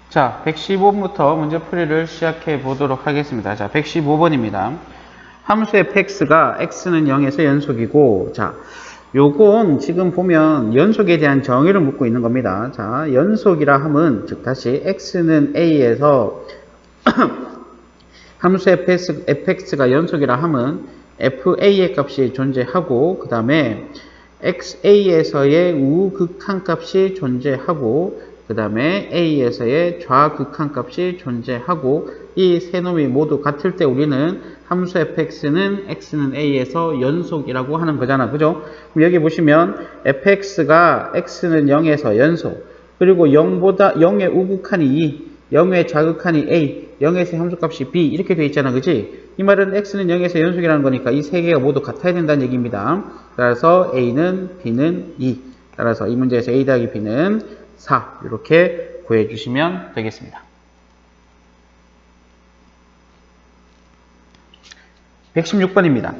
자, 115번부터 문제 풀이를 시작해 보도록 하겠습니다. 자, 115번입니다. 함수 fx가 x는 0에서 연속이고, 자, 요건 지금 보면 연속에 대한 정의를 묻고 있는 겁니다. 자, 연속이라 함은, 즉, 다시 x는 a에서 함수 fx가 연속이라 함은 fa의 값이 존재하고, 그 다음에 xa에서의 우극한값이 존재하고, 그 다음에 a에서의 좌극한값이 존재하고, 이 세 놈이 모두 같을 때 우리는 함수 fx는 x는 a에서 연속이라고 하는 거잖아. 그죠? 그럼 여기 보시면 fx가 x는 0에서 연속, 그리고 0의 우극한이 2, 0의 좌극한이 a, 0에서 함수값이 b 이렇게 돼 있잖아. 그지? 이 말은 x는 0에서 연속이라는 거니까 이 세 개가 모두 같아야 된다는 얘기입니다. 따라서 a는 b는 2. 따라서 이 문제에서 a 더하기 b는 4 이렇게 구해주시면 되겠습니다. 116번입니다.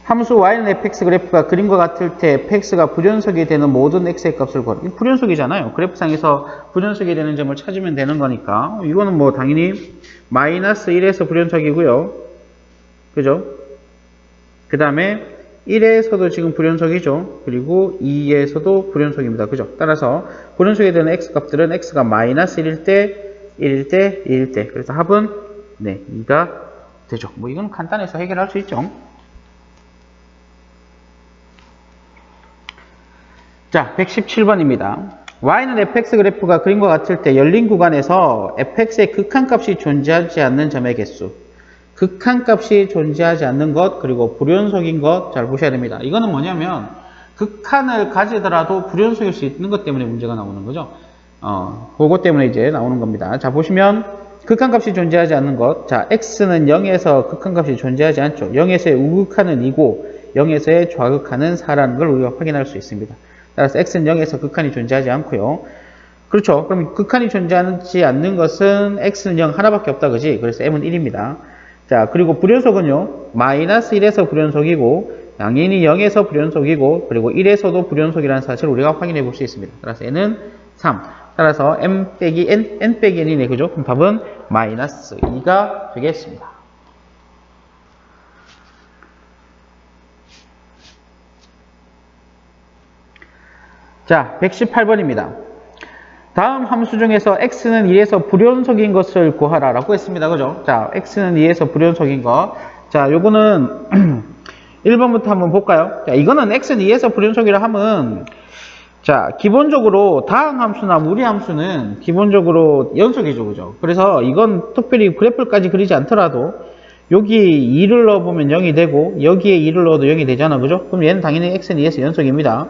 함수 y는 fx 그래프가 그림과 같을 때 fx가 불연속이 되는 모든 x의 값을 구하라. 이거 불연속이잖아요. 그래프상에서 불연속이 되는 점을 찾으면 되는 거니까 이거는 뭐 당연히 마이너스 1에서 불연속이고요. 그죠? 그 다음에 1에서도 지금 불연속이죠. 그리고 2에서도 불연속입니다. 그죠? 따라서 불연속이 되는 x 값들은 x가 마이너스 1일 때, 1일 때, 2일 때. 그래서 합은 네, 2가 되죠. 뭐 이건 간단해서 해결할 수 있죠. 자, 117번입니다. y는 fx 그래프가 그림과 같을 때 열린 구간에서 fx의 극한값이 존재하지 않는 점의 개수. 극한값이 존재하지 않는 것, 그리고 불연속인 것 잘 보셔야 됩니다. 이거는 뭐냐면 극한을 가지더라도 불연속일 수 있는 것 때문에 문제가 나오는 거죠. 그것 때문에 이제 나오는 겁니다. 자, 보시면 극한값이 존재하지 않는 것. 자, x는 0에서 극한값이 존재하지 않죠. 0에서의 우극한은 2고 0에서의 좌극한은 4라는 걸 우리가 확인할 수 있습니다. 따라서 x는 0에서 극한이 존재하지 않고요. 그렇죠. 그럼 극한이 존재하지 않는 것은 x는 0 하나밖에 없다. 그지? 그래서 m은 1입니다. 자, 그리고 불연속은요. 마이너스 1에서 불연속이고 당연히 0에서 불연속이고 그리고 1에서도 불연속이라는 사실을 우리가 확인해 볼 수 있습니다. 따라서 n은 3. 따라서 n 빼기 n이네. 그죠? 그럼 답은 마이너스 2가 되겠습니다. 자, 118번입니다. 다음 함수 중에서 x는 2에서 불연속인 것을 구하라 라고 했습니다. 그죠? 자, x는 2에서 불연속인 것. 자, 요거는 1번부터 한번 볼까요? 자, 이거는 x는 2에서 불연속이라 하면 자, 기본적으로 다항 함수나 무리 함수는 기본적으로 연속이죠. 그죠? 그래서 이건 특별히 그래프까지 그리지 않더라도 여기 2를 넣어보면 0이 되고 여기에 2를 넣어도 0이 되잖아. 그죠? 그럼 얘는 당연히 x는 2에서 연속입니다.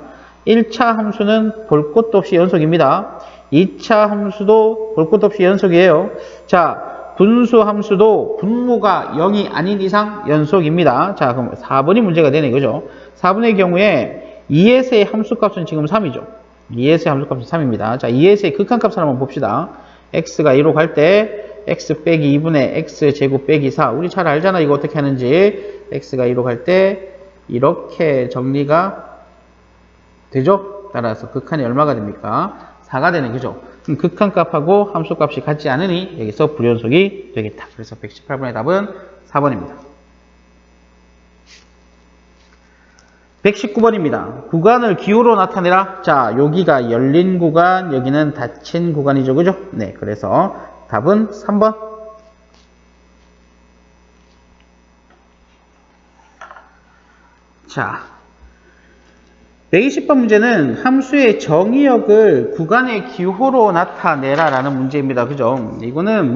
1차 함수는 볼 것도 없이 연속입니다. 2차 함수도 볼 것도 없이 연속이에요. 자, 분수 함수도 분모가 0이 아닌 이상 연속입니다. 자, 그럼 4번이 문제가 되네. 그죠? 4번의 경우에 2s의 함수값은 지금 3이죠. 2s의 함수값은 3입니다. 자, 2s의 극한값을 한번 봅시다. x가 2로 갈 때 x 빼기 2분의 x제곱 빼기 4. 우리 잘 알잖아. 이거 어떻게 하는지. x가 2로 갈 때 이렇게 정리가 되죠? 따라서 극한이 얼마가 됩니까? 4가 되네. 그죠? 그럼 극한값하고 함수값이 같지 않으니 여기서 불연속이 되겠다. 그래서 118번의 답은 4번입니다. 119번입니다. 구간을 기호로 나타내라. 자, 여기가 열린 구간, 여기는 닫힌 구간이죠. 그죠? 네, 그래서 답은 3번. 자, 120번 문제는 함수의 정의역을 구간의 기호로 나타내라 라는 문제입니다. 그죠? 이거는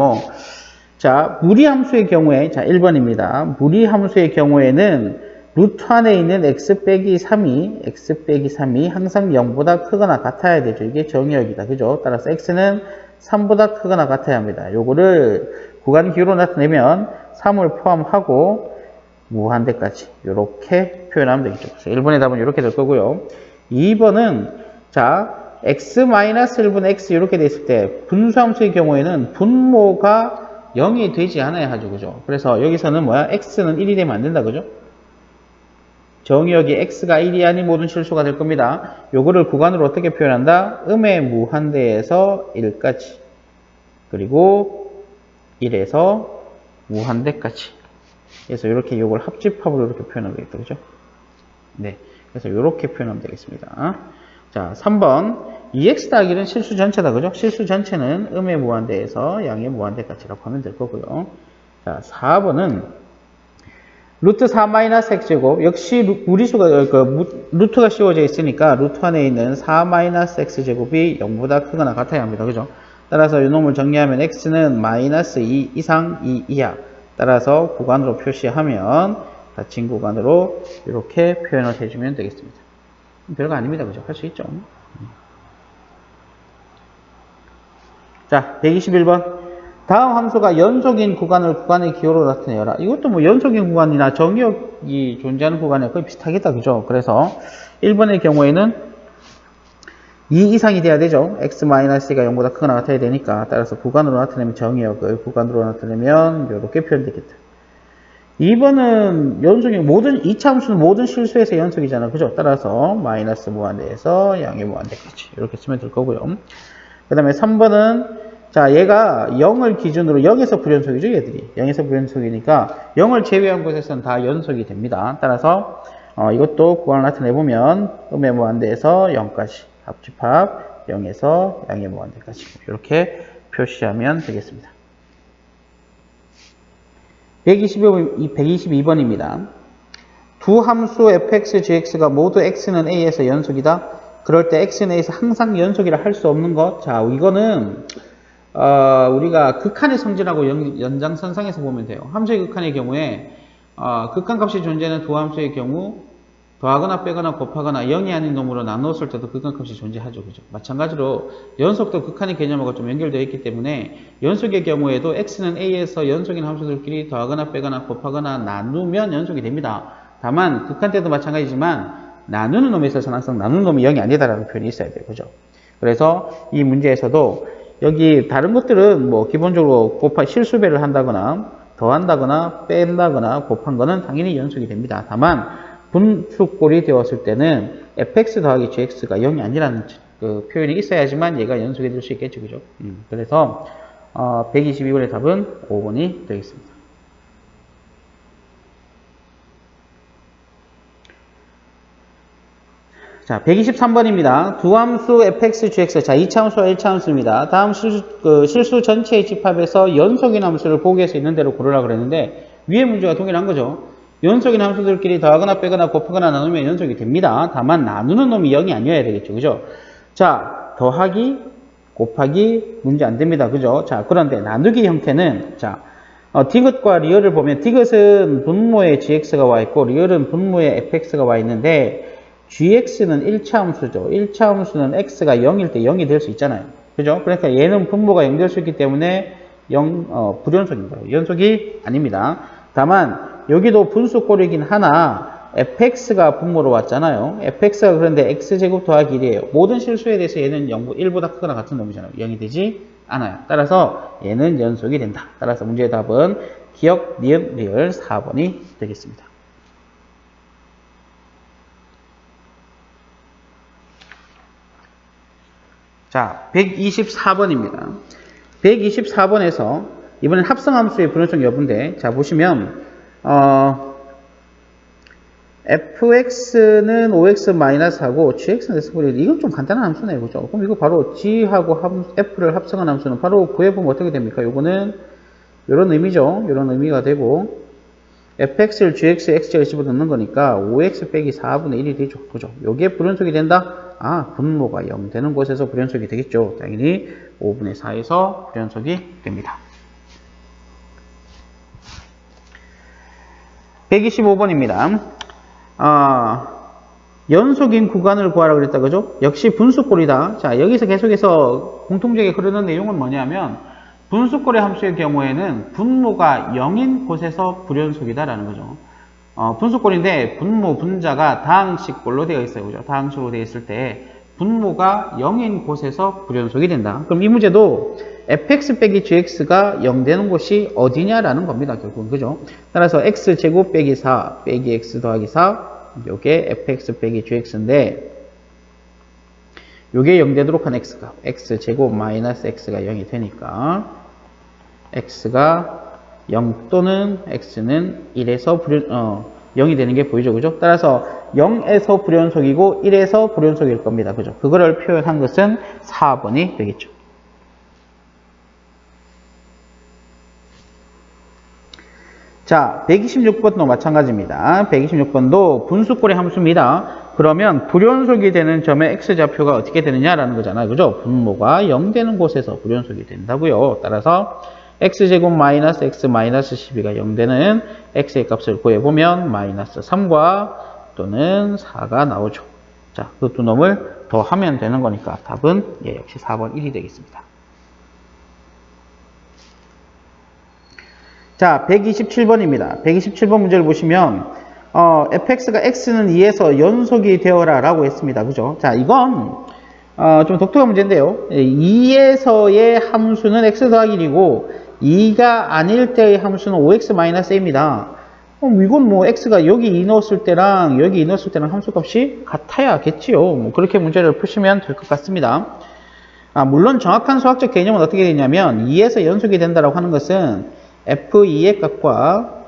자, 무리함수의 경우에, 자, 1번입니다. 무리함수의 경우에는 루트 안에 있는 x 빼기 3이 항상 0보다 크거나 같아야 되죠. 이게 정의역이다. 그죠? 따라서 x는 3보다 크거나 같아야 합니다. 요거를 구간 기호로 나타내면 3을 포함하고 무한대까지 이렇게 표현하면 되겠죠. 그래서 1번의 답은 이렇게 될 거고요. 2번은 자 x-1분 x 이렇게 돼 있을 때 분수함수의 경우에는 분모가 0이 되지 않아야 하죠. 그죠? 그래서 여기서는 뭐야? x는 1이 되면 안 된다. 그죠? 정의역이 x가 1이 아닌 모든 실수가 될 겁니다. 요거를 구간으로 어떻게 표현한다? 음의 무한대에서 1까지. 그리고 1에서 무한대까지. 그래서 이렇게 이걸 합집합으로 이렇게 표현하면 되겠다. 그죠? 네. 그래서 이렇게 표현하면 되겠습니다. 자, 3번. 2x 더하기 1은 실수 전체다. 그죠? 실수 전체는 음의 무한대에서 양의 무한대까지라고 하면 될 거고요. 자, 4번은 루트 4 마이너스 x제곱. 역시 무리수가, 루트가 씌워져 있으니까 루트 안에 있는 4 마이너스 x제곱이 0보다 크거나 같아야 합니다. 그죠? 따라서 이 놈을 정리하면 x는 마이너스 2 이상 2 이하. 따라서 구간으로 표시하면 닫힌 구간으로 이렇게 표현을 해주면 되겠습니다. 별거 아닙니다. 그죠? 할 수 있죠? 자, 121번. 다음 함수가 연속인 구간을 구간의 기호로 나타내어라. 이것도 뭐 연속인 구간이나 정의역이 존재하는 구간에 거의 비슷하겠다. 그죠? 그래서 1번의 경우에는 2 이상이 돼야 되죠. x-가 0보다 크거나 같아야 되니까. 따라서 구간으로 나타내면 정의역을 구간으로 나타내면 이렇게 표현되겠다. 2번은 연속인 모든 2차 함수는 모든 실수에서 연속이잖아. 그죠? 따라서 마이너스 무한대에서 양의 무한대까지 이렇게 쓰면 될 거고요. 그 다음에 3번은 자, 얘가 0을 기준으로 0에서 불연속이죠, 얘들이. 0에서 불연속이니까 0을 제외한 곳에서는 다 연속이 됩니다. 따라서 이것도 구간을 나타내보면 음의 무한대에서 0까지 합집합 0에서 양의 무한대까지 이렇게 표시하면 되겠습니다. 122번입니다. 두 함수 fx, gx가 모두 x는 a에서 연속이다. 그럴 때 x는 a에서 항상 연속이라 할 수 없는 것. 자, 이거는 우리가 극한의 성질하고 연장선상에서 보면 돼요. 함수의 극한의 경우에 극한값이 존재하는 두 함수의 경우 더하거나 빼거나 곱하거나 0이 아닌 놈으로 나누었을 때도 극한값이 존재하죠. 그죠? 마찬가지로 연속도 극한의 개념하고 좀 연결되어 있기 때문에 연속의 경우에도 x는 a에서 연속인 함수들끼리 더하거나 빼거나 곱하거나 나누면 연속이 됩니다. 다만 극한 때도 마찬가지지만 나누는 놈에 있어서는 항상 나누는 놈이 0이 아니다라는 표현이 있어야 돼요. 그죠? 그래서 이 문제에서도 여기 다른 것들은 뭐 기본적으로 실수배를 한다거나 더한다거나 뺀다거나 곱한 거는 당연히 연속이 됩니다. 다만 분수꼴이 되었을 때는 fx 더하기 gx가 0이 아니라는 그 표현이 있어야지만 얘가 연속이 될 수 있겠죠. 그죠? 그래서 122번의 답은 5번이 되겠습니다. 자, 123번입니다. 두 함수 fx, gx. 자, 2차 함수와 1차 함수입니다. 다음 실수 전체의 집합에서 연속인 함수를 보기에서 있는 대로 고르라 그랬는데 위에 문제와 동일한 거죠. 연속인 함수들끼리 더하거나 빼거나 곱하거나 나누면 연속이 됩니다. 다만 나누는 놈이 0이 아니어야 되겠죠. 그죠? 자, 더하기, 곱하기 문제 안 됩니다. 그죠? 자, 그런데 나누기 형태는 자, 디귿과 리얼을 보면 디귿은 분모에 gx가 와 있고 리얼은 분모에 fx가 와 있는데 gx는 1차 함수죠. 1차 함수는 x가 0일 때 0이 될 수 있잖아요. 그죠? 그러니까 얘는 분모가 0 될 수 있기 때문에 불연속인 거예요. 연속이 아닙니다. 다만 여기도 분수꼴이긴 하나 fx가 분모로 왔잖아요. fx가 그런데 x제곱 더하기 1이에요. 모든 실수에 대해서 얘는 1보다 크거나 같은 놈이잖아요. 0이 되지 않아요. 따라서 얘는 연속이 된다. 따라서 문제의 답은 기억, 니은, 리을 4번이 되겠습니다. 자, 124번입니다. 124번에서 이번엔 합성함수의 불연속 여부인데, 자, 보시면, fx는 5x-하고 gx는 x분의 1. 이건 좀 간단한 함수네요. 그죠? 그럼 이거 바로 g하고 f를 합성한 함수는 바로 구해보면 어떻게 됩니까? 요거는 이런 의미죠. 이런 의미가 되고, fx를 gx에 x제를 집어넣는 거니까 5x 빼기 4분의 1이 되죠. 그죠? 요게 불연속이 된다? 아, 분모가 0 되는 곳에서 불연속이 되겠죠. 당연히 5분의 4에서 불연속이 됩니다. 125번입니다. 연속인 구간을 구하라고 그랬다. 그죠? 역시 분수꼴이다. 자, 여기서 계속해서 공통적에 흐르는 내용은 뭐냐면 분수꼴의 함수의 경우에는 분모가 0인 곳에서 불연속이다라는 거죠. 분수꼴인데 분모 분자가 다항식꼴로 되어 있어요. 그죠? 다항식으로 되어 있을 때 분모가 0인 곳에서 불연속이 된다. 그럼 이 문제도 fx 빼기 gx가 0 되는 곳이 어디냐라는 겁니다. 결국은. 그죠? 따라서 x제곱 빼기 4 빼기 x 더하기 4 요게 fx 빼기 gx인데 요게 0 되도록 한 x가 x제곱 마이너스 x가 0이 되니까 x가 0 또는 x는 1에서 0이 되는 게 보이죠. 그죠? 따라서 0에서 불연속이고 1에서 불연속일 겁니다. 그죠? 그거를 표현한 것은 4번이 되겠죠. 자, 126번도 마찬가지입니다. 126번도 분수꼴의 함수입니다. 그러면 불연속이 되는 점의 x좌표가 어떻게 되느냐라는 거잖아요. 그죠? 분모가 0 되는 곳에서 불연속이 된다고요. 따라서 x제곱 마이너스 x 마이너스 12가 0 되는 x의 값을 구해보면 마이너스 3과 또는 4가 나오죠. 자, 그 두 놈을 더하면 되는 거니까 답은 역시 4번 1이 되겠습니다. 자, 127번입니다. 127번 문제를 보시면 fx가 x는 2에서 연속이 되어라 라고 했습니다. 그죠? 자, 이건 좀 독특한 문제인데요. 2에서의 함수는 x 더하기 1이고 2가 아닐 때의 함수는 5x-a입니다. 이건 뭐 x가 여기 2 넣었을 때랑 여기 2 넣었을 때랑 함수값이 같아야겠지요. 뭐 그렇게 문제를 푸시면 될 것 같습니다. 물론 정확한 수학적 개념은 어떻게 되냐면 2에서 연속이 된다라고 하는 것은 f2의 값과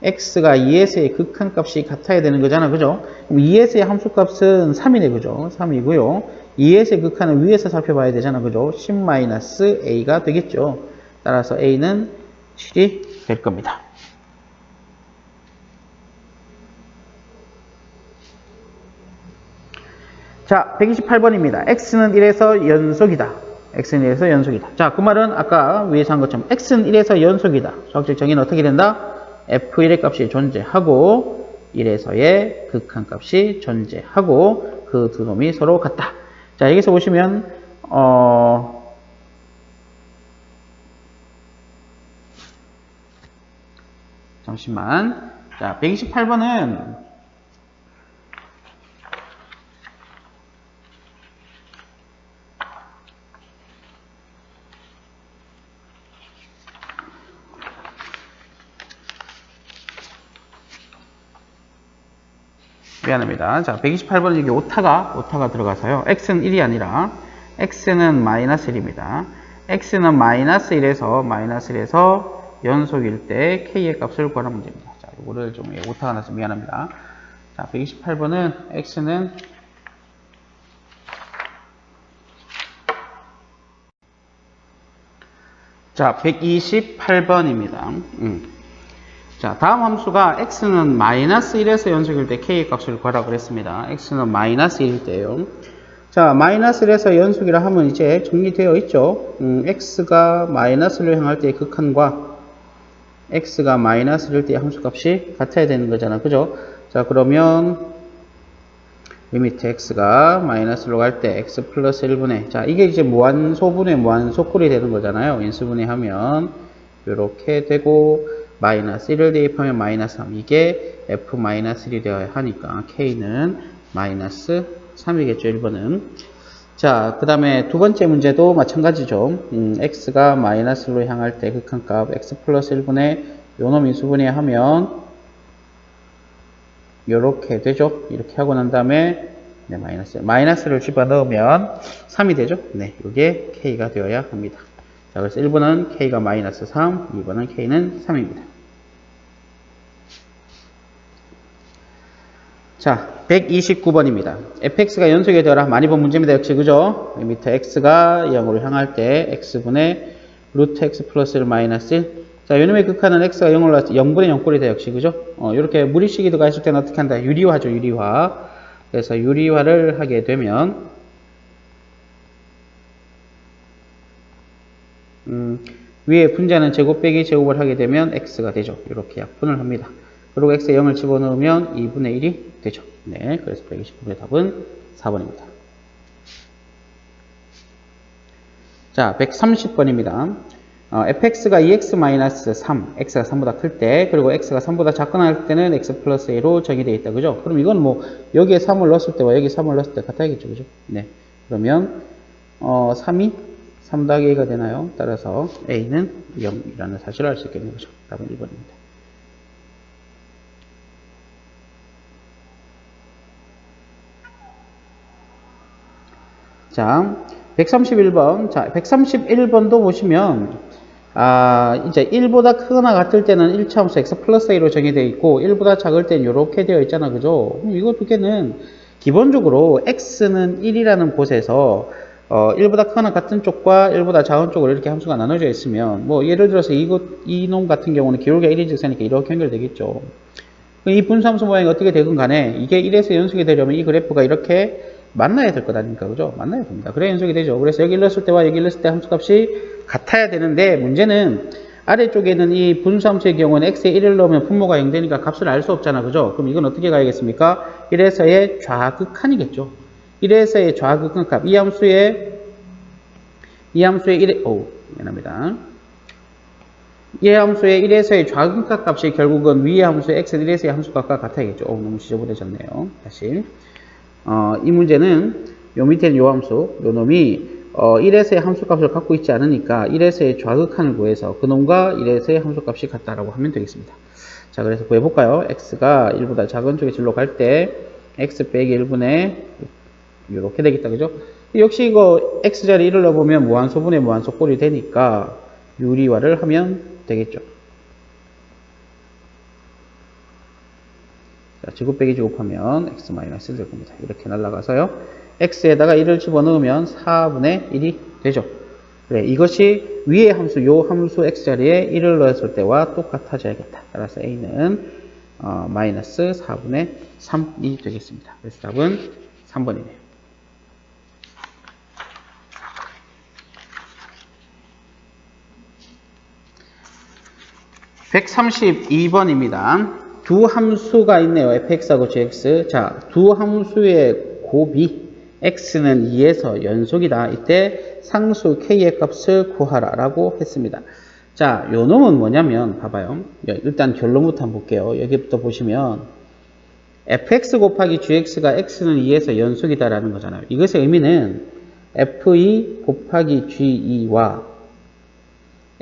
x가 2s의 극한값이 같아야 되는 거잖아. 그죠? 그럼 2s의 함수값은 3이네. 그죠? 3이고요. 2s의 극한은 위에서 살펴봐야 되잖아. 그죠? 10-a가 되겠죠. 따라서 a는 7이 될 겁니다. 자, 128번입니다. x는 1에서 연속이다. x는 1에서 연속이다. 자, 그 말은 아까 위에서 한 것처럼 x는 1에서 연속이다. 수학적 정의는 어떻게 된다? f1의 값이 존재하고 1에서의 극한값이 존재하고 그 두 놈이 서로 같다. 자, 여기서 보시면 잠시만. 자, 128번은 미안합니다. 자, 128번은 여기 오타가 들어가서요. x는 1이 아니라 x는 마이너스 1입니다. x는 마이너스 1에서 연속일 때 k의 값을 구하는 문제입니다. 자, 이거를 좀 오타가 나서 미안합니다. 자, 128번은 x는 자, 128번입니다. 자, 다음 함수가 x는 마이너스 1에서 연속일 때 k의 값을 구하라고 그랬습니다. x는 마이너스 1일 때요. 자, 마이너스 1에서 연속이라 하면 이제 정리되어 있죠. x가 마이너스를 향할 때의 극한과 x가 마이너스일 때의 함수값이 같아야 되는 거잖아. 그죠? 자, 그러면 리미트 x가 마이너스로 갈 때 x 플러스 1분의 자, 이게 이제 무한소분의 무한소꼴이 되는 거잖아요. 인수분해 하면 이렇게 되고 마이너스 1을 대입하면 마이너스 3 이게 f 마이너스 1이 되어야 하니까 k는 마이너스 3이겠죠. 1번은 자, 그 다음에 두 번째 문제도 마찬가지죠. x가 마이너스로 향할 때 극한값 x 플러스 1분의 요놈 인수분해 하면 이렇게 되죠. 이렇게 하고 난 다음에 네, 마이너스를 집어넣으면 3이 되죠. 네, 이게 k가 되어야 합니다. 자, 그래서 1번은 k가 마이너스 3, 2번은 k는 3입니다. 자, 129번입니다. fx가 연속이 되어라. 많이 본 문제입니다. 역시 그죠? 리미트 x가 0으로 향할 때 x분의 루트 x 플러스 1 마이너스 1. 자, 요놈의 극한은 x가 0으로 나서 0분의 0꼴이 돼. 역시 그죠? 이렇게 무리식이 들어가 있을 때는 어떻게 한다? 유리화죠. 유리화. 그래서 유리화를 하게 되면 위에 분자는 제곱 빼기 제곱을 하게 되면 x가 되죠. 이렇게 약분을 합니다. 그리고 x에 0을 집어넣으면 2분의 1이 되죠. 네, 그래서 129번의 답은 4번입니다. 자, 130번입니다. fx가 2x-3, x가 3보다 클 때, 그리고 x가 3보다 작거나 할 때는 x 플러스 a로 정의되어 있다. 그죠? 그럼 이건 뭐, 여기에 3을 넣었을 때와 여기 3을 넣었을 때 같아야겠죠. 그죠? 네. 그러면, 3이 3 더하기 a가 되나요? 따라서 a는 0이라는 사실을 알 수 있겠네요. 그죠? 답은 1번입니다. 자, 131번. 자, 131번도 보시면, 이제 1보다 크거나 같을 때는 1차 함수 x 플러스 a로 정의되어 있고, 1보다 작을 때는 이렇게 되어 있잖아. 그죠? 이거 두 개는 기본적으로 x는 1이라는 곳에서 1보다 크거나 같은 쪽과 1보다 작은 쪽으로 이렇게 함수가 나눠져 있으면, 뭐, 예를 들어서 이놈 같은 경우는 기울기가 1인 즉사니까 이렇게 연결되겠죠. 이 분수함수 모양이 어떻게 되건 간에 이게 1에서 연속이 되려면 이 그래프가 이렇게 만나야 될 것 아닙니까? 그죠? 만나야 됩니다. 그래야 연속이 되죠. 그래서 여기 일렀을 때와 여기 일렀을 때 함수값이 같아야 되는데, 문제는 아래쪽에는 이 분수함수의 경우는 x에 1을 넣으면 분모가 0되니까 값을 알 수 없잖아. 그죠? 그럼 이건 어떻게 가야겠습니까? 1에서의 좌극한이겠죠. 1에서의 좌극한 값. 이 함수의 1에, 미안합니다. 이 함수의 1에서의 좌극한 값이 결국은 위의 함수의 x는 1에서의 함수값과 같아야겠죠. 너무 지저분해졌네요. 다시. 이 문제는 요 밑에는 요 함수, 요 놈이 1에서의 함수값을 갖고 있지 않으니까 1에서의 좌극한을 구해서 그놈과 1에서의 함수값이 같다라고 하면 되겠습니다. 자, 그래서 구해볼까요? x가 1보다 작은 쪽에 질로 갈 때 x 빼기 1분의 이렇게 되겠다. 그죠? 역시 이거 x자리 1을 넣어보면 무한소분의 무한소 꼴이 되니까 유리화를 하면 되겠죠. 자, 제곱 빼기 제곱하면 x 마이너스 될 겁니다. 이렇게 날라가서요. x에다가 1을 집어넣으면 4분의 1이 되죠. 그래, 이것이 위의 함수, 요 함수 x자리에 1을 넣었을 때와 똑같아져야겠다. 따라서 a는 마이너스 4분의 3이 되겠습니다. 그래서 답은 3번이네요. 132번입니다. 두 함수가 있네요. fx하고 gx. 자, 두 함수의 곱이 x는 2에서 연속이다. 이때 상수 k의 값을 구하라 라고 했습니다. 자, 요 놈은 뭐냐면 봐봐요. 일단 결론부터 한번 볼게요. 여기부터 보시면 fx 곱하기 gx가 x는 2에서 연속이다 라는 거잖아요. 이것의 의미는 f2 곱하기 g2와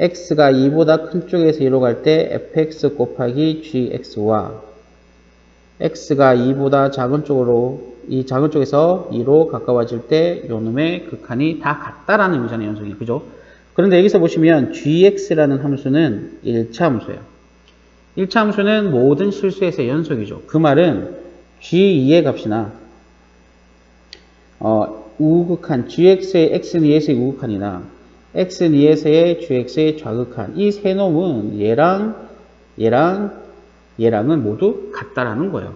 x가 2보다 큰 쪽에서 2로 갈 때 fx 곱하기 gx와 x가 2보다 작은 쪽으로 이 작은 쪽에서 2로 가까워질 때 요놈의 극한이 다 같다라는 의미잖아요. 연속이. 그죠? 그런데 여기서 보시면 gx라는 함수는 1차 함수예요. 1차 함수는 모든 실수에서 연속이죠. 그 말은 g2의 값이나 우극한 gx의 x는 2에서의 우극한이나 x는 2에서의 gx의 좌극한 이 세 놈은 얘랑은 모두 같다라는 거예요.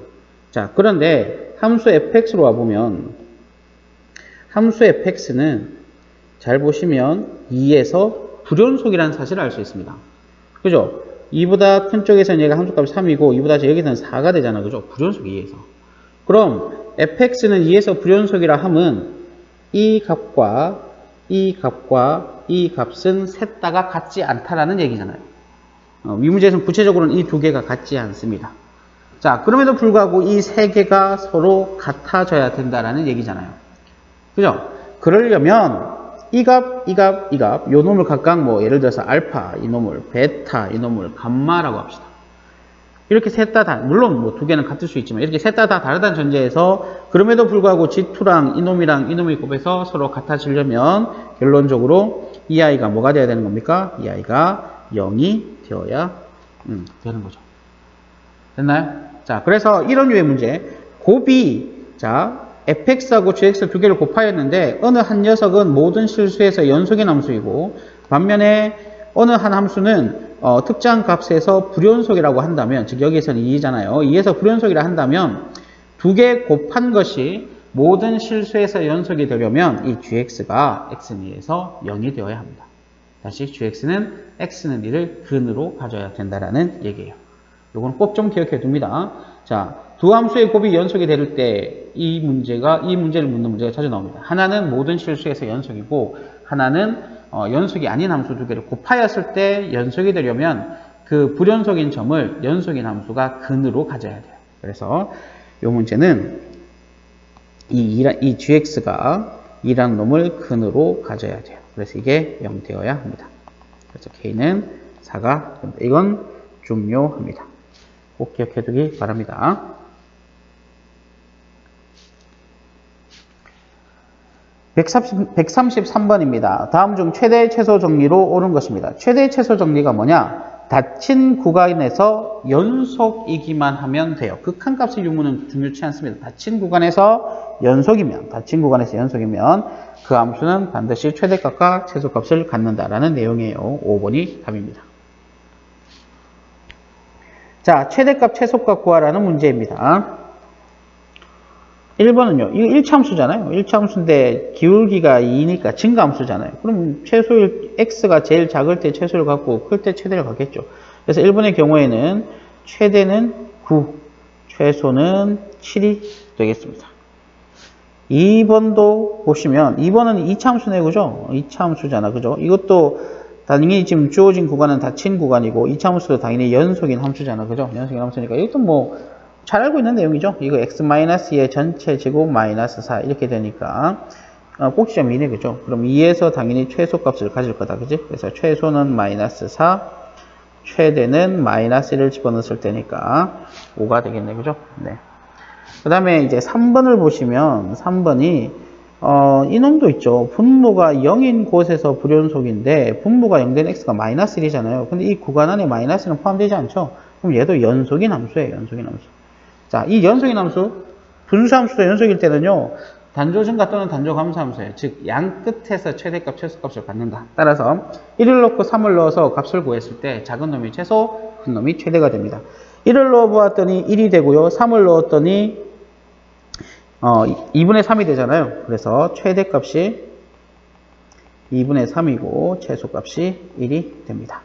자, 그런데 함수 fx로 와보면 함수 fx는 잘 보시면 2에서 불연속이라는 사실을 알 수 있습니다. 그죠? 2보다 큰 쪽에서는 얘가 함수값이 3이고 2보다 여기서는 4가 되잖아. 그죠? 불연속 2에서. 그럼 fx는 2에서 불연속이라 함은 이 값과 이 값은 셋 다가 같지 않다라는 얘기잖아요. 위 문제에서는 구체적으로는 이 두 개가 같지 않습니다. 자, 그럼에도 불구하고 이 세 개가 서로 같아져야 된다라는 얘기잖아요. 그죠? 그러려면 이 값, 요 놈을 각각 뭐 예를 들어서 알파, 이 놈을 베타, 이 놈을 감마라고 합시다. 이렇게 셋 다, 물론 뭐 두 개는 같을 수 있지만 이렇게 셋 다 다르다는 전제에서 그럼에도 불구하고 G2랑 이놈이 곱해서 서로 같아지려면 결론적으로 이 아이가 뭐가 돼야 되는 겁니까? 이 아이가 0이 되어야 되는 거죠. 됐나요? 자, 그래서 이런 류의 문제. 곱이, 자, fx하고 gx 두 개를 곱하였는데 어느 한 녀석은 모든 실수에서 연속인 함수이고 반면에 어느 한 함수는 특정 값에서 불연속이라고 한다면, 즉 여기에서는 2잖아요. 2에서 불연속이라 한다면 두 개 곱한 것이 모든 실수에서 연속이 되려면 이 gx가 x는 2에서 0이 되어야 합니다. 다시 gx는 x는 2를 근으로 가져야 된다라는 얘기예요. 요건 꼭 좀 기억해 둡니다. 자, 두 함수의 곱이 연속이 될 때 이 문제를 묻는 문제가 자주 나옵니다. 하나는 모든 실수에서 연속이고 하나는 연속이 아닌 함수 두 개를 곱하였을 때 연속이 되려면 그 불연속인 점을 연속인 함수가 근으로 가져야 돼요. 그래서 이 문제는 이 gx가 2라는 놈을 근으로 가져야 돼요. 그래서 이게 0 되어야 합니다. 그래서 k는 4가 됩니다. 이건 중요합니다. 꼭 기억해 두기 바랍니다. 133번입니다. 다음 중 최대 최소 정리로 옳은 것입니다. 최대 최소 정리가 뭐냐? 닫힌 구간에서 연속이기만 하면 돼요. 극한값의 유무는 중요치 않습니다. 닫힌 구간에서 연속이면 그 함수는 반드시 최대값과 최소값을 갖는다라는 내용이에요. 5번이 답입니다. 자, 최대값, 최소값 구하라는 문제입니다. 1번은요. 이거 1차함수잖아요. 1차함수인데 기울기가 2니까 증가함수잖아요. 그럼 최소일 x가 제일 작을 때 최소를 갖고 클 때 최대를 갖겠죠. 그래서 1번의 경우에는 최대는 9, 최소는 7이 되겠습니다. 2번도 보시면 2번은 2차함수네요. 그죠? 2차함수잖아. 그죠? 이것도 당연히 지금 주어진 구간은 닫힌 구간이고 2차함수도 당연히 연속인 함수잖아. 그죠? 연속인 함수니까 이것도 뭐 잘 알고 있는 내용이죠. 이거 x-2의 전체 제곱 마이너스 4 이렇게 되니까 꼭지점 2네. 그죠? 그럼 2에서 당연히 최소값을 가질 거다. 그지? 그래서 최소는 마이너스 4, 최대는 마이너스 1을 집어넣었을 때니까 5가 되겠네. 그죠? 네. 그 다음에 이제 3번을 보시면 3번이 이놈도 있죠. 분모가 0인 곳에서 불연속인데 분모가 0된 x가 마이너스 1이잖아요. 근데 이 구간 안에 마이너스는 포함되지 않죠. 그럼 얘도 연속인 함수예요. 연속인 함수. 자, 이 연속인 함수, 분수함수도 연속일 때는요, 단조 증가 또는 단조 감소 함수예요. 즉, 양 끝에서 최대값, 최소값을 갖는다. 따라서 1을 넣고 3을 넣어서 값을 구했을 때 작은 놈이 최소, 큰 놈이 최대가 됩니다. 1을 넣어 보았더니 1이 되고요. 3을 넣었더니 2분의 3이 되잖아요. 그래서 최대값이 2분의 3이고 최소값이 1이 됩니다.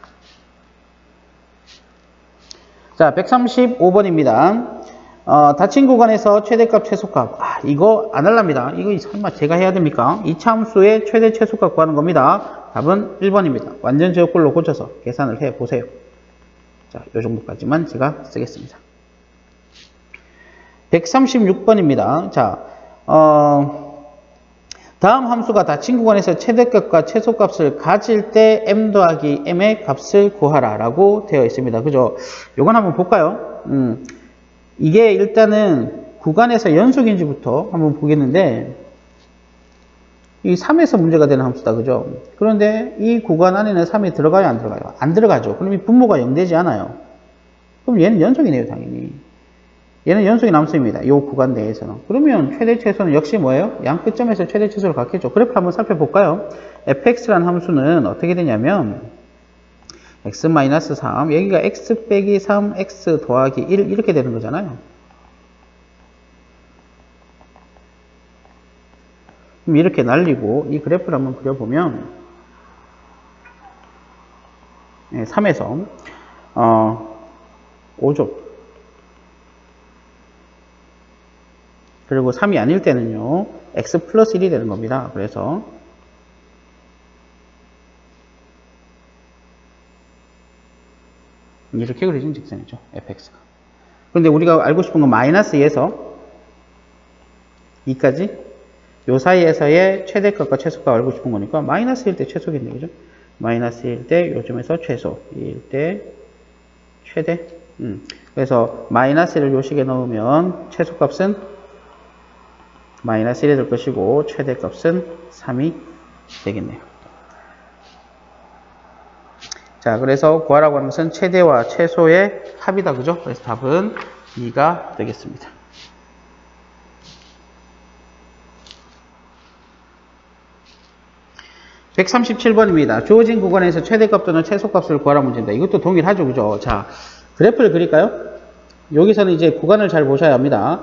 자, 135번입니다. 닫힌 구간에서 최대값, 최소값. 이거 안 할랍니다. 이거 설마 제가 해야 됩니까? 이차함수의 최대, 최소값 구하는 겁니다. 답은 1번입니다. 완전 제곱꼴로 고쳐서 계산을 해 보세요. 자, 요 정도까지만 제가 쓰겠습니다. 136번입니다. 자, 다음 함수가 닫힌 구간에서 최대값과 최소값을 가질 때 m 더하기 m의 값을 구하라 라고 되어 있습니다. 그죠? 요건 한번 볼까요? 이게 일단은 구간에서 연속인지부터 한번 보겠는데 이 3에서 문제가 되는 함수다. 그죠? 그런데 이 구간 안에는 3이 들어가요? 안 들어가요? 안 들어가죠. 그럼 이 분모가 0 되지 않아요. 그럼 얘는 연속이네요. 당연히. 얘는 연속인 함수입니다. 이 구간 내에서는. 그러면 최대 최소는 역시 뭐예요? 양 끝점에서 최대 최소를 갖겠죠. 그래프 한번 살펴볼까요? fx라는 함수는 어떻게 되냐면 x-3 여기가 x 빼기 3 x 더하기 1 이렇게 되는 거잖아요. 그럼 이렇게 날리고 이 그래프를 한번 그려보면 3에서 5죠. 그리고 3이 아닐 때는요 x 플러스 1이 되는 겁니다. 그래서 이렇게 그려진 직선이죠. fx가. 그런데 우리가 알고 싶은 건 마이너스 2에서 2까지 요 사이에서의 최대값과 최소값 알고 싶은 거니까 마이너스 1 때 최소겠네. 그죠? 마이너스 1 때 요점에서 최소, 1 때 최대. 그래서 마이너스 1을 요식에 넣으면 최소값은 마이너스 1이 될 것이고 최대값은 3이 되겠네요. 자, 그래서 구하라고 하는 것은 최대와 최소의 합이다. 그죠? 그래서 답은 2가 되겠습니다. (137번입니다) 주어진 구간에서 최대값 또는 최소값을 구하라 문제입니다. 이것도 동일하죠. 그죠? 자, 그래프를 그릴까요? 여기서는 이제 구간을 잘 보셔야 합니다.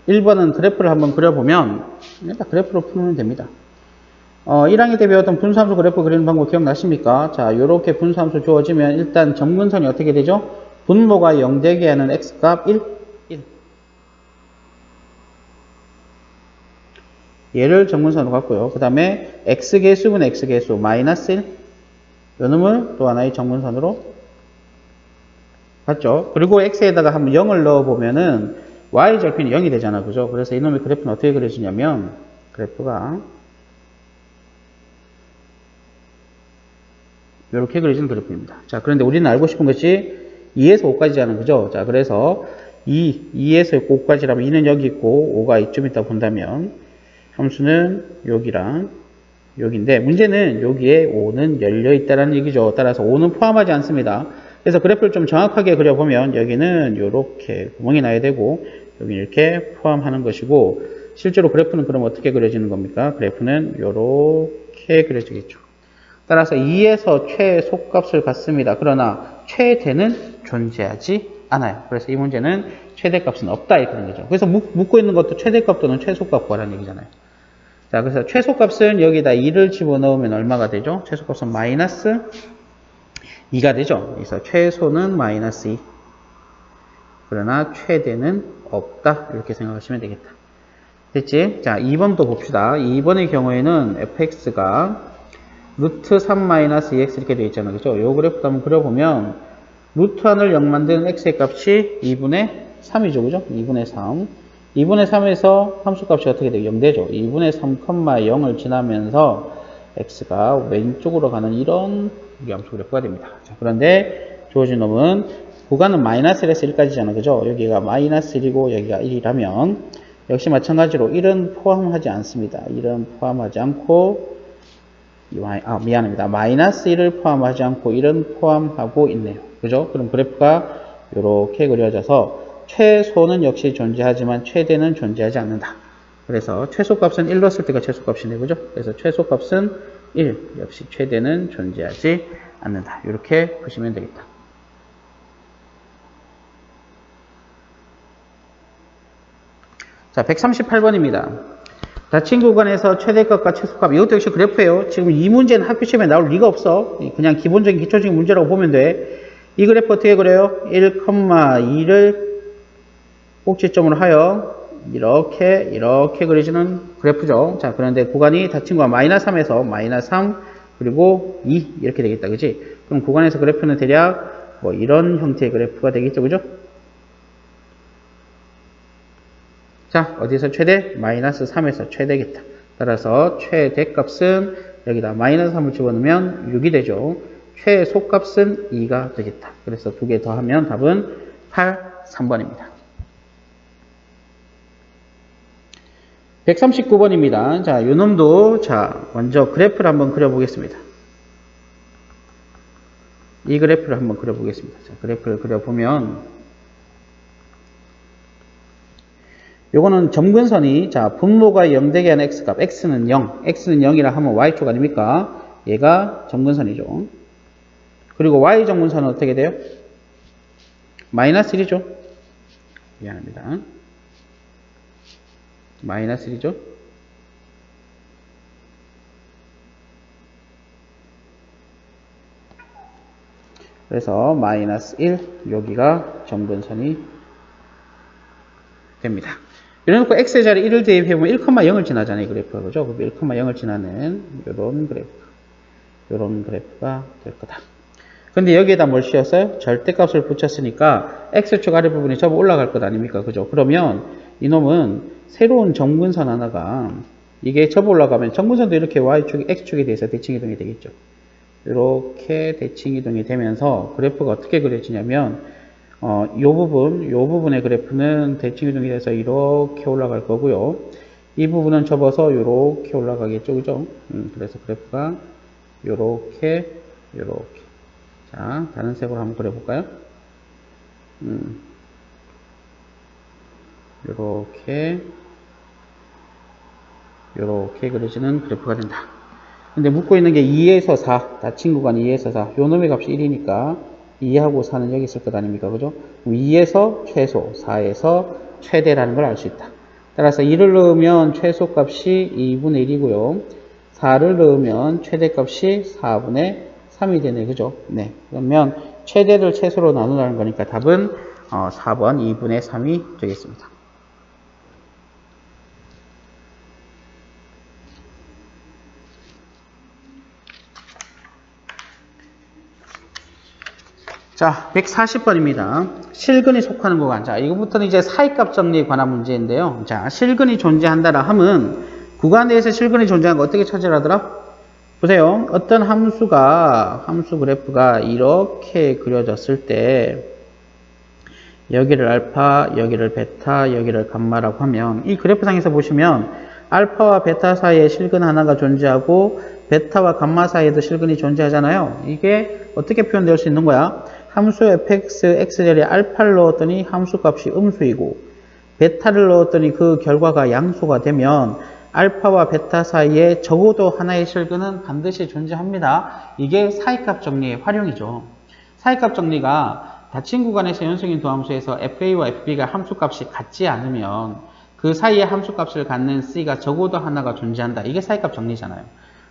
1번은 그래프를 한번 그려보면 일단 그래프로 풀면 됩니다. 1학년 때 배웠던 분수함수 그래프 그리는 방법 기억나십니까? 자, 이렇게 분수함수 주어지면 일단 점근선이 어떻게 되죠? 분모가 0 되게 하는 x값 1. 얘를 점근선으로 갖고요. 그 다음에 x개수분 x개수 마이너스 1. 요 놈을 또 하나의 점근선으로 갔죠. 그리고 x에다가 한번 0을 넣어보면은 y절편이 0이 되잖아. 그죠? 그래서 이놈의 그래프는 어떻게 그려지냐면 그래프가 이렇게 그려지는 그래프입니다. 자, 그런데 우리는 알고 싶은 것이 2에서 5까지잖아요. 그죠? 자, 그래서 2에서 5까지라면 2는 여기 있고 5가 이쯤 있다 본다면 함수는 여기랑 여기인데 문제는 여기에 5는 열려 있다는 얘기죠. 따라서 5는 포함하지 않습니다. 그래서 그래프를 좀 정확하게 그려보면 여기는 이렇게 구멍이 나야 되고 여기 이렇게 포함하는 것이고 실제로 그래프는 그럼 어떻게 그려지는 겁니까? 그래프는 이렇게 그려지겠죠. 따라서 2에서 최소값을 갖습니다. 그러나 최대는 존재하지 않아요. 그래서 이 문제는 최대값은 없다 이렇게 된 거죠. 그래서 묻고 있는 것도 최대값 또는 최소값 구하라는 얘기잖아요. 자, 그래서 최소값은 여기다 2를 집어넣으면 얼마가 되죠? 최소값은 마이너스 2가 되죠. 그래서 최소는 마이너스 2. 그러나 최대는 없다. 이렇게 생각하시면 되겠다. 됐지? 자, 2번도 봅시다. 2번의 경우에는 fx가 루트 3-2x 이렇게 되어 있잖아요. 그죠? 요 그래프도 한번 그려보면 루트 1을 0 만드는 x의 값이 2분의 3이죠. 그죠? 2분의 3. 2분의 3에서 함수값이 어떻게 돼요? 0 되죠. 2분의 3, 0을 지나면서 x가 왼쪽으로 가는 이런 함수 그래프가 됩니다. 자, 그런데 주어진 놈은 구간은 마이너스 1에서 1까지잖아. 그죠? 여기가 마이너스 1이고 여기가 1이라면 역시 마찬가지로 1은 포함하지 않습니다. 1은 포함하지 않고 미안합니다. 마이너스 1을 포함하지 않고 1은 포함하고 있네요. 그죠? 그럼 그래프가 이렇게 그려져서 최소는 역시 존재하지만 최대는 존재하지 않는다. 그래서 최소값은 1 넣었을 때가 최소값이네. 그죠? 그래서 최소값은 1, 역시 최대는 존재하지 않는다. 이렇게 보시면 되겠다. 자, 138번입니다. 닫힌 구간에서 최대값과 최소값, 이것도 역시 그래프예요. 지금 이 문제는 학교 시험에 나올 리가 없어. 그냥 기본적인 기초적인 문제라고 보면 돼. 이 그래프 어떻게 그려요? 1,2를 꼭지점으로 하여 이렇게 그려지는 그래프죠. 자, 그런데 구간이 닫힌 구간 마이너스 3에서 마이너스 3 그리고 2 이렇게 되겠다. 그지? 그럼 구간에서 그래프는 대략 뭐 이런 형태의 그래프가 되겠죠. 그죠? 자, 어디서 최대? 마이너스 3에서 최대겠다. 따라서 최대값은 여기다 마이너스 3을 집어넣으면 6이 되죠. 최소값은 2가 되겠다. 그래서 두 개 더하면 답은 8, 3번입니다. 139번입니다. 자, 요 놈도 먼저 그래프를 한번 그려보겠습니다. 이 그래프를 한번 그려보겠습니다. 자, 그래프를 그려보면 요거는 점근선이 분모가 0 되게 하는 x값, x는 0, x는 0이라 하면 y축 아닙니까? 얘가 점근선이죠. 그리고 y 점근선은 어떻게 돼요? 마이너스 1이죠. 미안합니다. 마이너스 1이죠. 그래서 마이너스 1, 여기가 점근선이 됩니다. 이래놓고 x의 자리 1을 대입해보면 1,0을 지나잖아요. 그래프가. 그죠? 1,0을 지나는 요런 그래프가 될 거다. 근데 여기에다 뭘 씌웠어요? 절대값을 붙였으니까 x축 아래 부분이 접어 올라갈 것 아닙니까? 그죠? 그러면 이놈은 새로운 점근선 하나가 이게 접어 올라가면 점근선도 이렇게 y축이 x축에 대해서 대칭이동이 되겠죠. 이렇게 대칭이동이 되면서 그래프가 어떻게 그려지냐면 요 부분의 그래프는 대칭이동이 돼서 이렇게 올라갈 거고요. 이 부분은 접어서 이렇게 올라가겠죠. 그죠? 그래서 그래프가 요렇게. 자, 다른 색으로 한번 그려볼까요? 요렇게 그려지는 그래프가 된다. 근데 묻고 있는 게 2에서 4, 닫힌 구간 2에서 4. 요 놈의 값이 1이니까 2하고 4는 여기 있을 것 아닙니까? 그죠? 2에서 최소, 4에서 최대라는 걸 알 수 있다. 따라서 2를 넣으면 최소값이 2분의 1이고요. 4를 넣으면 최대값이 4분의 3이 되네. 그죠? 네. 그러면 최대를 최소로 나누라는 거니까 답은 4번 2분의 3이 되겠습니다. 자, 140번입니다. 실근이 속하는 구간. 자, 이거부터는 이제 사이값 정리에 관한 문제인데요. 자, 실근이 존재한다라 함은 구간 내에서 실근이 존재하는 거 어떻게 찾으라더라? 보세요. 어떤 함수 그래프가 이렇게 그려졌을 때 여기를 알파, 여기를 베타, 여기를 감마라고 하면 이 그래프상에서 보시면 알파와 베타 사이에 실근 하나가 존재하고 베타와 감마 사이에도 실근이 존재하잖아요. 이게 어떻게 표현될 수 있는 거야? 함수 fx, x자리에 알파를 넣었더니 함수값이 음수이고 베타를 넣었더니 그 결과가 양수가 되면 알파와 베타 사이에 적어도 하나의 실근은 반드시 존재합니다. 이게 사이값 정리의 활용이죠. 사이값 정리가 닫힌 구간에서 연속인 두 함수에서 fa와 fb가 함수값이 같지 않으면 그 사이에 함수값을 갖는 c가 적어도 하나가 존재한다. 이게 사이값 정리잖아요.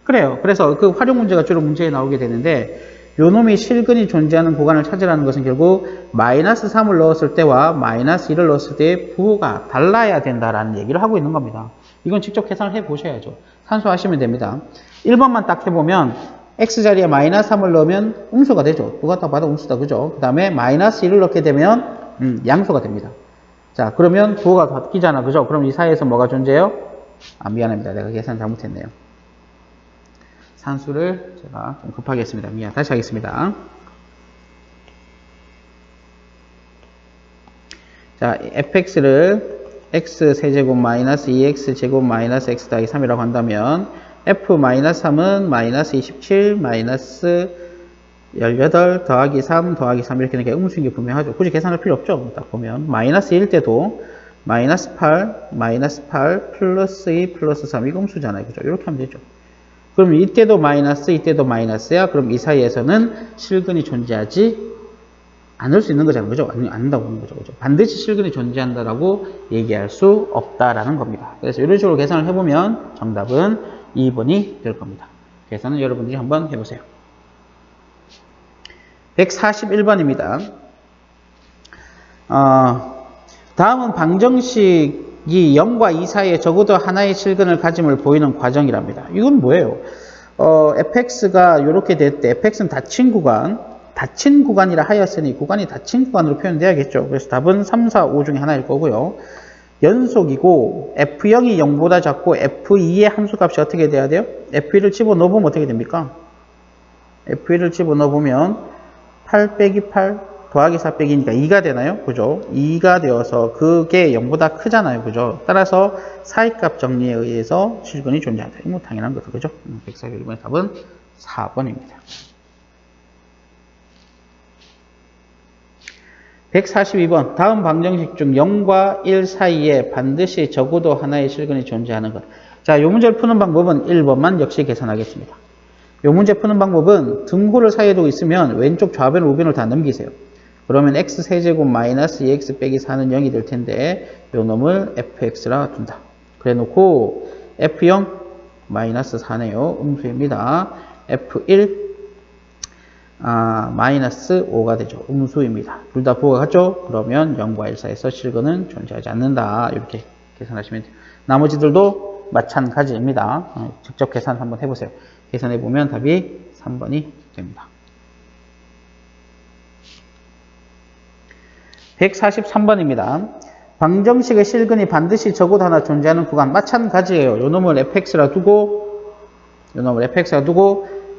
그래요. 그래서 그 활용 문제가 주로 문제에 나오게 되는데 요 놈이 실근이 존재하는 구간을 찾으라는 것은 결국 마이너스 3을 넣었을 때와 마이너스 1을 넣었을 때의 부호가 달라야 된다라는 얘기를 하고 있는 겁니다. 이건 직접 계산을 해보셔야죠. 산수하시면 됩니다. 1번만 딱 해보면 x자리에 마이너스 3을 넣으면 음수가 되죠. 누가 딱 봐도 음수다. 그죠? 그 다음에 마이너스 1을 넣게 되면 양수가 됩니다. 자, 그러면 부호가 바뀌잖아. 그죠? 그럼 이 사이에서 뭐가 존재해요? 아, 미안합니다. 내가 계산 잘못했네요. 산수를 제가 좀 급하게 했습니다. 미안. 다시 하겠습니다. 자, fx를 x 세제곱 마이너스 2x 제곱 마이너스 x 더하기 3이라고 한다면 f 마이너스 3은 마이너스 27 마이너스 18 더하기 3 더하기 3 이렇게 되니까 음수인 게 분명하죠. 굳이 계산할 필요 없죠. 딱 보면 마이너스 1일 때도 마이너스 8 플러스 2 플러스 3 이거 음수잖아요. 그죠? 이렇게 하면 되죠. 그럼 이때도 마이너스, 이때도 마이너스야. 그럼 이 사이에서는 실근이 존재하지 않을 수 있는 거잖아요. 그죠? 않는다고 보는 거죠. 그죠? 반드시 실근이 존재한다라고 얘기할 수 없다라는 겁니다. 그래서 이런 식으로 계산을 해보면 정답은 2번이 될 겁니다. 계산은 여러분들이 한번 해보세요. 141번입니다. 다음은 방정식이 0과 2 사이에 적어도 하나의 실근을 가짐을 보이는 과정이랍니다. 이건 뭐예요? fx가 이렇게 될 때 fx는 닫힌 구간이라 하였으니 구간이 닫힌 구간으로 표현돼야겠죠. 그래서 답은 3, 4, 5 중에 하나일 거고요. 연속이고 f0이 0보다 작고 f2의 함수값이 어떻게 돼야 돼요? f1을 집어넣어보면 어떻게 됩니까? f1을 집어넣어보면 8 빼기 8 더하기 4 빼기니까 2가 되나요? 그죠? 2가 되어서 그게 0보다 크잖아요. 그죠? 따라서 사이값 정리에 의해서 실근이 존재한다. 이거 당연한 거죠. 그죠? 141번의 답은 4번입니다. 142번. 다음 방정식 중 0과 1 사이에 반드시 적어도 하나의 실근이 존재하는 것. 자, 이 문제를 푸는 방법은 1번만 역시 계산하겠습니다. 이 문제 푸는 방법은 등호를 사이에 두고 있으면 왼쪽 좌변 우변을 다 넘기세요. 그러면 x세제곱 마이너스 2x 빼기 4는 0이 될 텐데 요 놈을 fx라 둔다. 그래 놓고 f0 마이너스 4네요. 음수입니다. f1 마이너스 5가 되죠. 음수입니다. 둘 다 부호가 같죠? 그러면 0과 1 사이에서 실근은 존재하지 않는다. 이렇게 계산하시면 돼요. 나머지들도 마찬가지입니다. 직접 계산 한번 해보세요. 계산해보면 답이 3번이 됩니다. 143번입니다. 방정식의 실근이 반드시 적어도 하나 존재하는 구간 마찬가지예요. 요 놈을 fx라 두고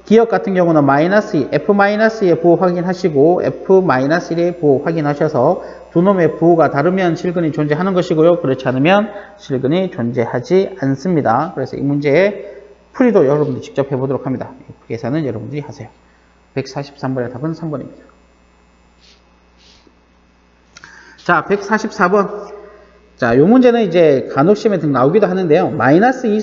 기억 같은 경우는 마이너스 2, f-2의 부호 확인하시고 f-1의 부호 확인하셔서 두 놈의 부호가 다르면 실근이 존재하는 것이고요. 그렇지 않으면 실근이 존재하지 않습니다. 그래서 이 문제의 풀이도 여러분들이 직접 해보도록 합니다. 계산은 여러분들이 하세요. 143번의 답은 3번입니다. 자, 144번. 자, 요 문제는 이제 간혹 시험에 등 나오기도 하는데요. 마이너스 2,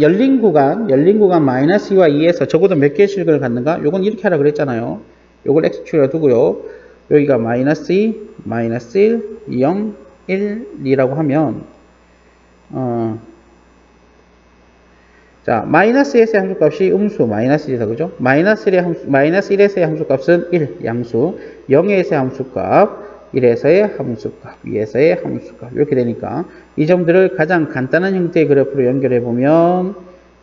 열린 구간 마이너스 2와 2에서 적어도 몇 개의 실근을 갖는가? 요건 이렇게 하라 그랬잖아요. 요걸 x축에 두고요. 여기가 마이너스 2, 마이너스 1, 0, 1, 2라고 하면, 자, 마이너스 1에서의 함수값이 음수, 마이너스 1이다, 그죠? 마이너스 1에서의 함수값은 1, 양수, 0에서의 함수값, 1에서의 함수값, 2에서의 함수값 이렇게 되니까 이 점들을 가장 간단한 형태의 그래프로 연결해 보면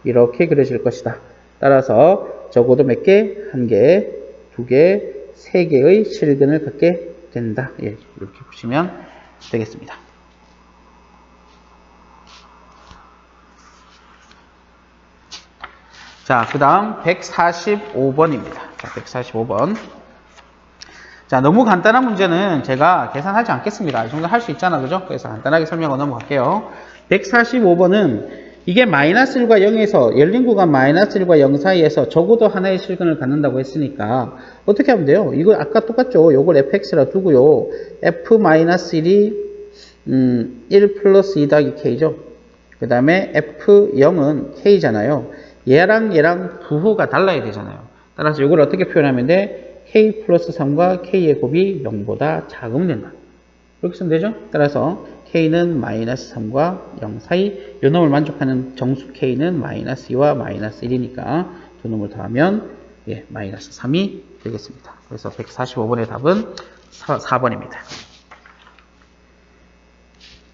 이렇게 그려질 것이다. 따라서 적어도 몇 개? 1개, 2개, 3개의 실근을 갖게 된다. 예, 이렇게 보시면 되겠습니다. 자, 그 다음 145번입니다. 자, 145번. 자, 너무 간단한 문제는 제가 계산하지 않겠습니다. 이 정도 할 수 있잖아, 그죠? 그래서 간단하게 설명하고 넘어갈게요. 145번은 이게 마이너스 1과 0에서 열린 구간 마이너스 1과 0 사이에서 적어도 하나의 실근을 갖는다고 했으니까 어떻게 하면 돼요? 이거 아까 똑같죠? 요걸 fx라 두고요. f-1이 1 플러스 2 더하기 k죠. 그 다음에 f0은 k잖아요. 얘랑 얘랑 부호가 달라야 되잖아요. 따라서 이걸 어떻게 표현하면 돼? k 플러스 3과 k의 곱이 0보다 작으면 된다. 그렇게 쓰면 되죠? 따라서 k는 마이너스 3과 0 사이, 요 놈을 만족하는 정수 k는 마이너스 2와 마이너스 1이니까 두 놈을 더하면 마이너스 3이 되겠습니다. 그래서 145번의 답은 4번입니다.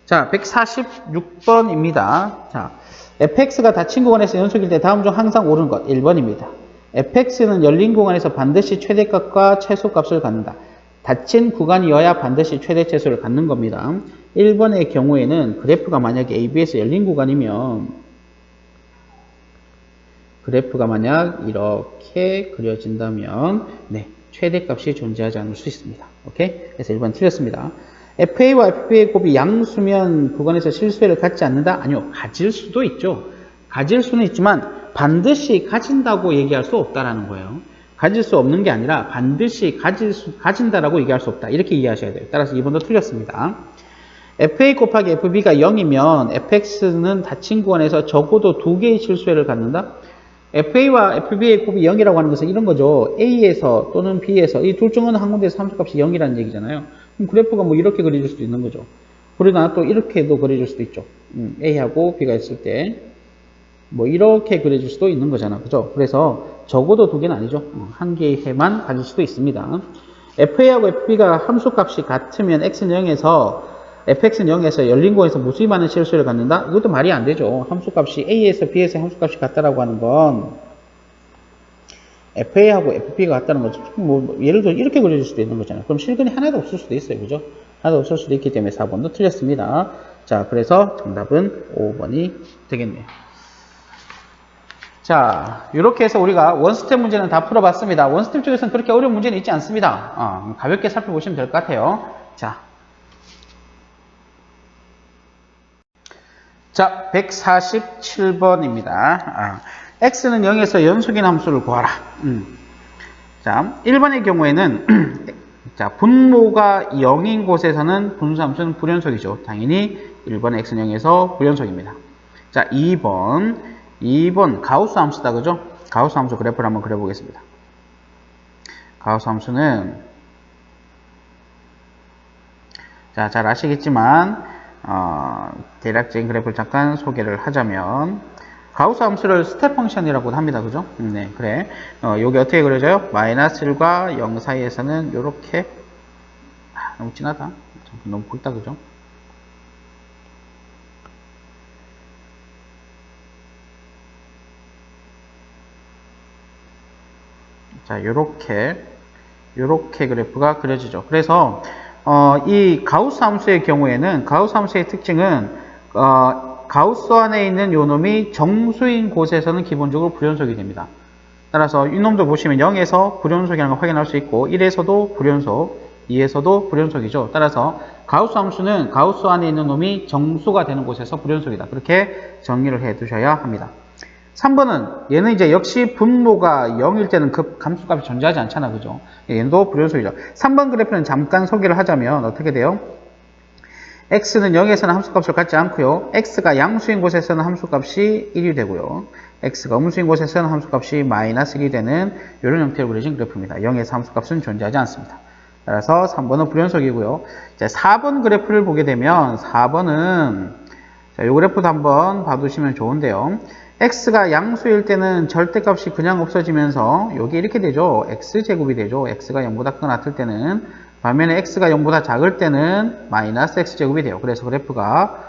자, 146번입니다. 자, fx가 닫힌 구간에서 연속일 때 다음 중 항상 옳은 것 1번입니다. fx는 열린 구간에서 반드시 최대값과 최소값을 갖는다. 닫힌 구간이어야 반드시 최대 최소를 갖는 겁니다. 1번의 경우에는 그래프가 만약에 AB에서 열린 구간이면 그래프가 만약 이렇게 그려진다면 최대값이 존재하지 않을 수 있습니다. 오케이? 그래서 1번 틀렸습니다. FA와 FB의 곱이 양수면 구간에서 실수를 갖지 않는다? 아니요. 가질 수도 있죠. 가질 수는 있지만 반드시 가진다고 얘기할 수 없다라는 거예요. 가질 수 없는 게 아니라 반드시 가진다라고 얘기할 수 없다. 이렇게 이해하셔야 돼요. 따라서 2번도 틀렸습니다. FA 곱하기 FB가 0이면 FX는 닫힌 구간에서 적어도 2개의 실수를 갖는다? FA와 FB의 곱이 0이라고 하는 것은 이런 거죠. A에서 또는 B에서 이 둘 중 어느 한 군데에서 함수값이 0이라는 얘기잖아요. 그럼 그래프가 뭐 이렇게 그려질 수도 있는 거죠. 그러나 또 이렇게도 그려질 수도 있죠. A하고 B가 있을 때 뭐 이렇게 그려질 수도 있는 거잖아. 그죠? 그래서 적어도 2개는 아니죠. 한 개의 해만 가질 수도 있습니다. FA하고 FB가 함수값이 같으면 X는 0에서 fx는 0에서 열린 구간에서 무수히 많은 실수를 갖는다? 이것도 말이 안 되죠. 함수값이 A에서 B에서 함수값이 같다라고 하는 건 FA하고 FB가 같다는 거죠. 뭐 예를 들어 이렇게 그려질 수도 있는 거잖아요. 그럼 실근이 하나도 없을 수도 있어요. 그죠? 하나도 없을 수도 있기 때문에 4번도 틀렸습니다. 자, 그래서 정답은 5번이 되겠네요. 자, 이렇게 해서 우리가 원스텝 문제는 다 풀어봤습니다. 원스텝 쪽에서는 그렇게 어려운 문제는 있지 않습니다. 가볍게 살펴보시면 될 것 같아요. 자, 147번입니다. x는 0에서 연속인 함수를 구하라. 자, 1번의 경우에는 자, 분모가 0인 곳에서는 분수함수는 불연속이죠. 당연히 1번 x는 0에서 불연속입니다. 자, 2번 가우스 함수다. 그죠? 가우스 함수 그래프를 한번 그려보겠습니다. 가우스 함수는 자, 잘 아시겠지만 대략적인 그래프를 잠깐 소개를 하자면 가우스 함수를 스텝 펑션이라고 합니다. 그죠? 네, 그래. 요게 어떻게 그려져요? 마이너스 1과 0 사이에서는 요렇게 너무 진하다. 너무 굵다. 그죠? 자, 요렇게 그래프가 그려지죠. 그래서 이 가우스 함수의 경우에는 가우스 함수의 특징은 가우스 안에 있는 요 놈이 정수인 곳에서는 기본적으로 불연속이 됩니다. 따라서 이 놈도 보시면 0에서 불연속이라는 걸 확인할 수 있고 1에서도 불연속, 2에서도 불연속이죠. 따라서 가우스 함수는 가우스 안에 있는 놈이 정수가 되는 곳에서 불연속이다. 그렇게 정리를 해 두셔야 합니다. 3번은 얘는 이제 역시 분모가 0일 때는 그 함수값이 존재하지 않잖아. 그죠? 얘도 불연속이죠. 3번 그래프는 잠깐 소개를 하자면 어떻게 돼요? x는 0에서는 함수값을 갖지 않고요. x가 양수인 곳에서는 함수값이 1이 되고요. x가 음수인 곳에서는 함수값이 마이너스 1이 되는 이런 형태로 그려진 그래프입니다. 0에서 함수값은 존재하지 않습니다. 따라서 3번은 불연속이고요. 자, 4번 그래프를 보게 되면 4번은 자, 이 그래프도 한번 봐두시면 좋은데요. x가 양수일 때는 절대값이 그냥 없어지면서 여기 이렇게 되죠. x제곱이 되죠. x가 0보다 크거나 같을 때는 반면에 x가 0보다 작을 때는 마이너스 x제곱이 돼요. 그래서 그래프가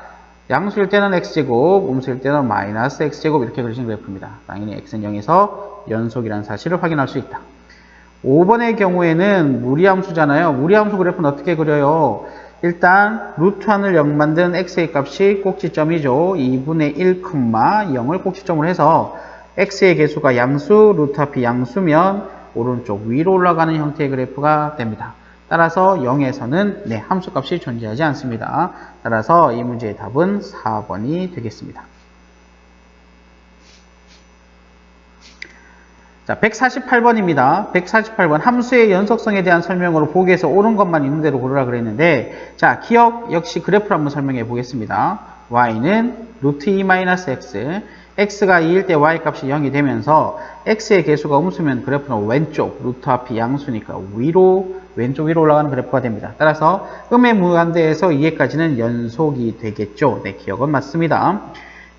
양수일 때는 x제곱, 음수일 때는 마이너스 x제곱 이렇게 그려진 그래프입니다. 당연히 x는 0에서 연속이라는 사실을 확인할 수 있다. 5번의 경우에는 무리함수잖아요. 무리함수 그래프는 어떻게 그려요? 일단 루트 1을 0 만든 x의 값이 꼭지점이죠. 2분의 1, 0을 꼭지점으로 해서 x의 개수가 양수, 루트 앞이 양수면 오른쪽 위로 올라가는 형태의 그래프가 됩니다. 따라서 0에서는 함수값이 존재하지 않습니다. 따라서 이 문제의 답은 4번이 되겠습니다. 자, 148번입니다. 148번 함수의 연속성에 대한 설명으로 보기에서 옳은 것만 있는 대로 고르라 그랬는데, 자, 기억 역시 그래프를 한번 설명해 보겠습니다. y는 루트 2-x, x가 2일 때 y 값이 0이 되면서 x의 개수가 음수면 그래프는 왼쪽, 루트 앞이 양수니까 위로, 왼쪽 위로 올라가는 그래프가 됩니다. 따라서 음의 무한대에서 2회까지는 연속이 되겠죠. 네, 기억은 맞습니다.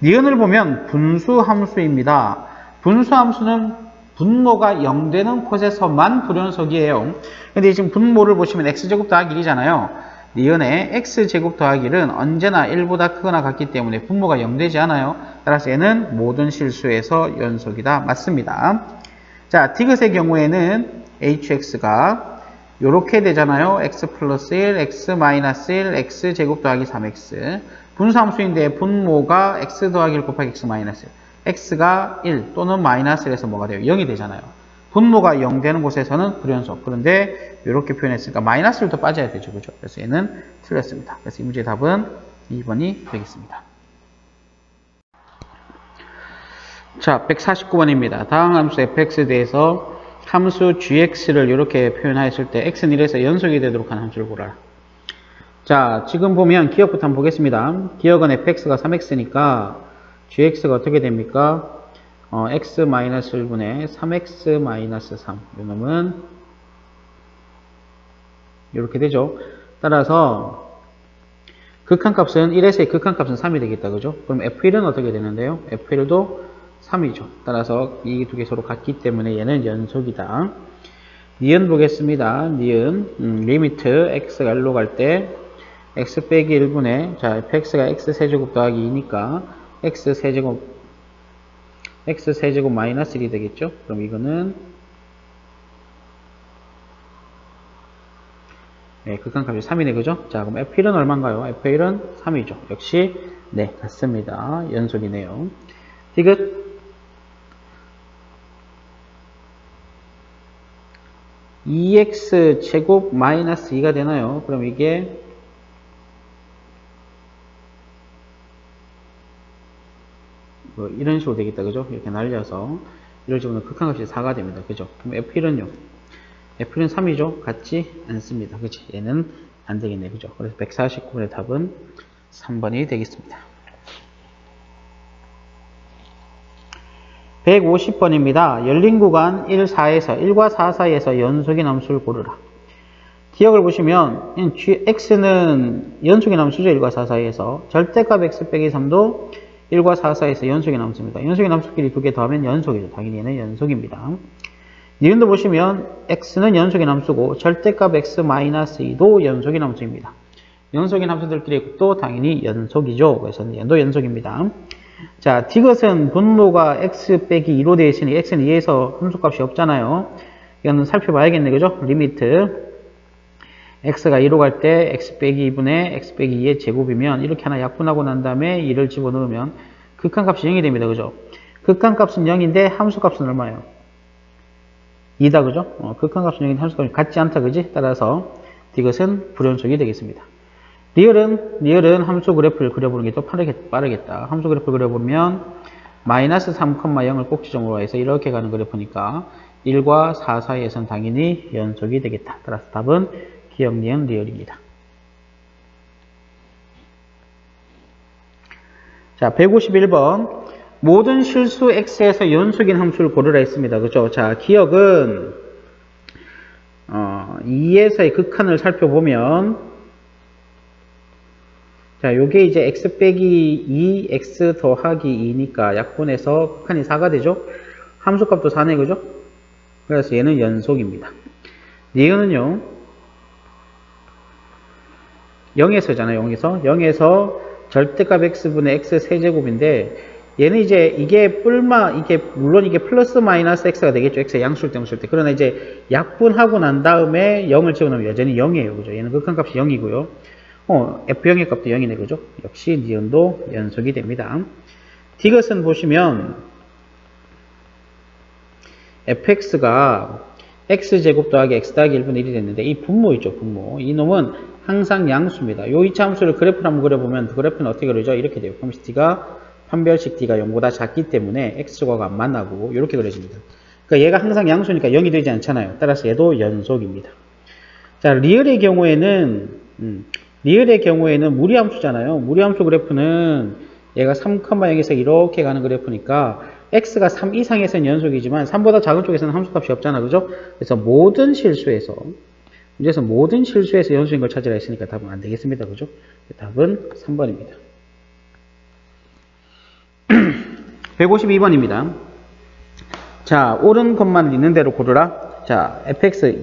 니은을 보면 분수 함수입니다. 분수 함수는 분모가 0 되는 곳에서만 불연속이에요. 근데 지금 분모를 보시면 x제곱 더하기 1이잖아요. 니은의 x제곱 더하기 1은 언제나 1보다 크거나 같기 때문에 분모가 0 되지 않아요. 따라서 얘는 모든 실수에서 연속이다. 맞습니다. 자, 디귿의 경우에는 hx가 이렇게 되잖아요. x 플러스 1, x 마이너스 1, x제곱 더하기 3x. 분수함수인데 분모가 x 더하기 1 곱하기 x 마이너스 1. x가 1 또는 마이너스 1에서 뭐가 돼요? 0이 되잖아요. 분모가 0 되는 곳에서는 불연속. 그런데 이렇게 표현했으니까 마이너스 1도 빠져야 되죠. 그죠? 그래서 얘는 틀렸습니다. 그래서 이 문제의 답은 2번이 되겠습니다. 자, 149번입니다. 다음 함수 fx에 대해서 함수 gx를 이렇게 표현하였을 때 x는 1에서 연속이 되도록 하는 함수를 고르라. 자, 지금 보면 기억부터 한번 보겠습니다. 기억은 fx가 3x니까 gx가 어떻게 됩니까? x-1분의 3x-3. 이 놈은 이렇게 되죠. 따라서 극한값은 1에서의 극한값은 3이 되겠다. 그죠? 그럼 f1은 어떻게 되는데요? f1도 3이죠. 따라서 이 두 개 서로 같기 때문에 얘는 연속이다. 니은 보겠습니다. 니은 리미트 x가 1로 갈 때 x 빼기 1분의 자 fx가 x세제곱 더하기 2니까 x세제곱 마이너스 1이 되겠죠? 그럼 이거는 네, 극한값이 3이네, 그죠? 자, 그럼 f1은 얼마인가요? f1은 3이죠. 역시 네, 같습니다. 연속이네요. 디귿 2x 제곱 마이너스 2가 되나요? 그럼 이게 뭐 이런 식으로 되겠다. 그죠? 이렇게 날려서 이럴 적은 극한값이 4가 됩니다. 그죠? 그럼 F1은요? F1은 3이죠? 같지 않습니다. 그치? 얘는 안 되겠네. 그죠? 그래서 149번의 답은 3번이 되겠습니다. 150번입니다. 열린 구간 1, 4에서 1과 4 사이에서 연속인 함수를 고르라. 기억을 보시면 x는 연속인 함수죠. 1과 4 사이에서 절대값 x 빼기 3도 1과 4 사이에서 연속인 함수입니다. 연속인 함수끼리 두 개 더하면 연속이죠. 당연히 얘는 연속입니다. 니은도 보시면 x는 연속인 함수고 절대값 x-2도 연속인 함수입니다. 연속인 함수들끼리 또 당연히 연속이죠. 그래서 얘도 연속입니다. 자, 디귿은 분모가 x 빼기 2로 되어 있으니 x는 2에서 함수값이 없잖아요. 이거는 살펴봐야겠네. 그죠? 리미트 x가 2로 갈 때 x 빼기 2분의 x 빼기 2의 제곱이면 이렇게 하나 약분하고 난 다음에 2를 집어넣으면 극한값이 0이 됩니다. 그죠? 극한값은 0인데 함수값은 얼마예요? 2다. 그죠? 극한값은 0인데 함수값이 같지 않다. 그지? 따라서 디귿은 불연속이 되겠습니다. 리얼은 함수 그래프를 그려보는 게 더 빠르겠다. 함수 그래프를 그려보면 마이너스 3,0을 꼭지점으로 해서 이렇게 가는 그래프니까 1과 4 사이에서는 당연히 연속이 되겠다. 따라서 답은 기억, 니은, 리얼입니다. 자, 151번. 모든 실수 x에서 연속인 함수를 고르라 했습니다. 그죠? 자, 기억은 2에서의 극한을 살펴보면 자, 요게 이제 x 빼기 2, x 더하기 2니까 약분해서 극한이 4가 되죠? 함수값도 4네, 그죠? 그래서 얘는 연속입니다. 니은은요, 0에서잖아요, 0에서 절대값 x분의 x 세제곱인데, 얘는 이제 이게 물론 이게 플러스 마이너스 x가 되겠죠. x의 양수일 때, 음수일 때. 그러나 이제 약분하고 난 다음에 0을 집어넣으면 여전히 0이에요. 그죠? 얘는 극한값이 0이고요. F0의 값도 0이네, 그죠? 역시 니은도 연속이 됩니다. 디귿은 보시면 fx가 x제곱 더하기 x 더하기 1분의 1이 됐는데 이 분모 있죠, 분모. 이 놈은 항상 양수입니다. 요 이차 함수를 그래프를 한번 그려보면 그 그래프는 어떻게 그려져? 이렇게 돼요. 그럼 판별식 d가 0보다 작기 때문에 x좌가 안 만나고 이렇게 그려집니다. 그러니까 얘가 항상 양수니까 0이 되지 않잖아요. 따라서 얘도 연속입니다. 자, 리을의 경우에는 무리함수잖아요. 무리함수 그래프는 얘가 3,0에서 이렇게 가는 그래프니까 x가 3 이상에서는 연속이지만 3보다 작은 쪽에서는 함수값이 없잖아. 그죠? 그래서 문제에서 모든 실수에서 연수인 걸 찾으라 했으니까 답은 안 되겠습니다. 그죠? 답은 3번입니다. 152번입니다. 자, 옳은 것만 있는 대로 고르라. 자, fx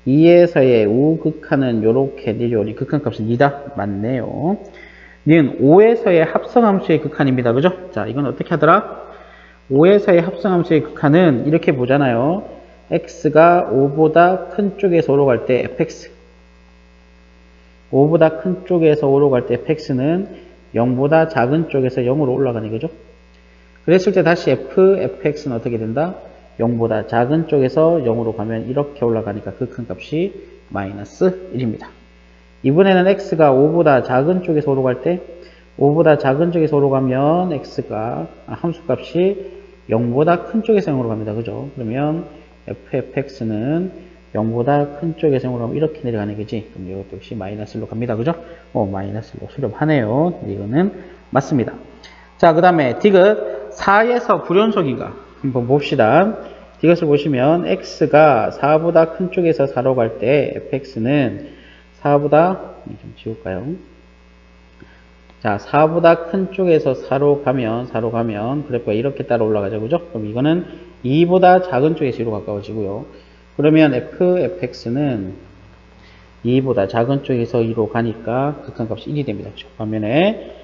2에서의 우극한은 요렇게 되죠. 우리 극한값은 2다. 맞네요. 는 5에서의 합성함수의 극한입니다. 그죠? 자, 이건 어떻게 하더라? 5에서의 합성함수의 극한은 이렇게 보잖아요. x가 5보다 큰 쪽에서 5로 갈 때 fx 5보다 큰 쪽에서 5로 갈 때 fx는 0보다 작은 쪽에서 0으로 올라가네. 그죠? 그랬을 때 다시 fx는 어떻게 된다? 0보다 작은 쪽에서 0으로 가면 이렇게 올라가니까 극한값이 마이너스 1입니다. 이번에는 x가 5보다 작은 쪽에서 5로 갈 때 5보다 작은 쪽에서 5로 가면 함수값이 0보다 큰 쪽에서 0으로 갑니다. 그죠? 그러면 fx는 0보다 큰 쪽에서 0으로 가면 이렇게 내려가는 거지. 그럼 이것도 역시 마이너스 1로 갑니다. 그죠? 마이너스 1로 수렴하네요. 이거는 맞습니다. 자, 그 다음에 디귿 4에서 불연속인가? 한번 봅시다. 디귿을 보시면 x가 4보다 큰 쪽에서 4로 갈 때 fx는 4보다 좀 지울까요? 자, 4보다 큰 쪽에서 4로 가면 그래프가 이렇게 따라 올라가죠. 그죠? 그럼 이거는 2보다 작은 쪽에서 2로 가까워지고요. 그러면 fx는 2보다 작은 쪽에서 2로 가니까 극한값이 1이 됩니다. 그렇죠? 반면에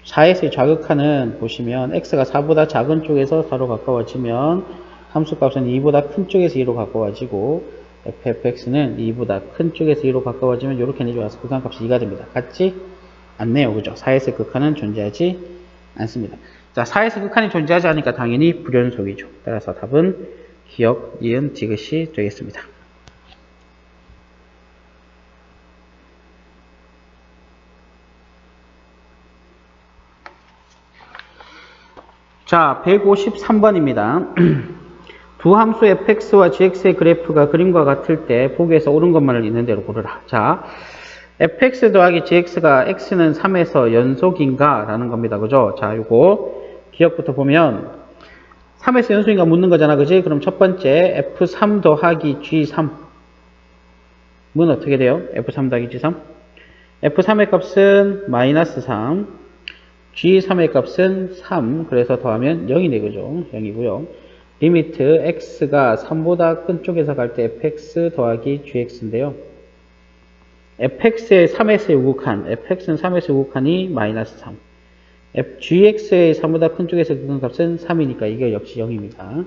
4에서의 좌극한은 보시면 x가 4보다 작은 쪽에서 4로 가까워지면 함수값은 2보다 큰 쪽에서 2로 가까워지고 fx는 2보다 큰 쪽에서 2로 가까워지면 이렇게 내려와서 극한값이 2가 됩니다. 같지 않네요. 그죠? 4에서의 극한은 존재하지 않습니다. 자, 4에서 극한이 존재하지 않으니까 당연히 불연속이죠. 따라서 답은 기억, 니은, 디귿이 되겠습니다. 자, 153번입니다. 두 함수 fx와 gx의 그래프가 그림과 같을 때 보기에서 옳은 것만을 있는 대로 고르라. 자, fx 더하기 gx가 x는 3에서 연속인가? 라는 겁니다. 그죠? 자, 요거 기억부터 보면 3에서 연속인가 묻는 거잖아. 그지? 그럼 첫 번째 f3 더하기 g3은 어떻게 돼요? f3 더하기 g3 f3의 값은 마이너스 3 g3의 값은 3 그래서 더하면 0이네. 그죠? 0이고요. 리미트 x가 3보다 큰 쪽에서 갈 때 fx 더하기 gx인데요. fx의 3에서의 우극한, fx는 3에서의 우극한이 마이너스 3. gx의 3보다 큰 쪽에서 극한값은 3이니까 이게 역시 0입니다.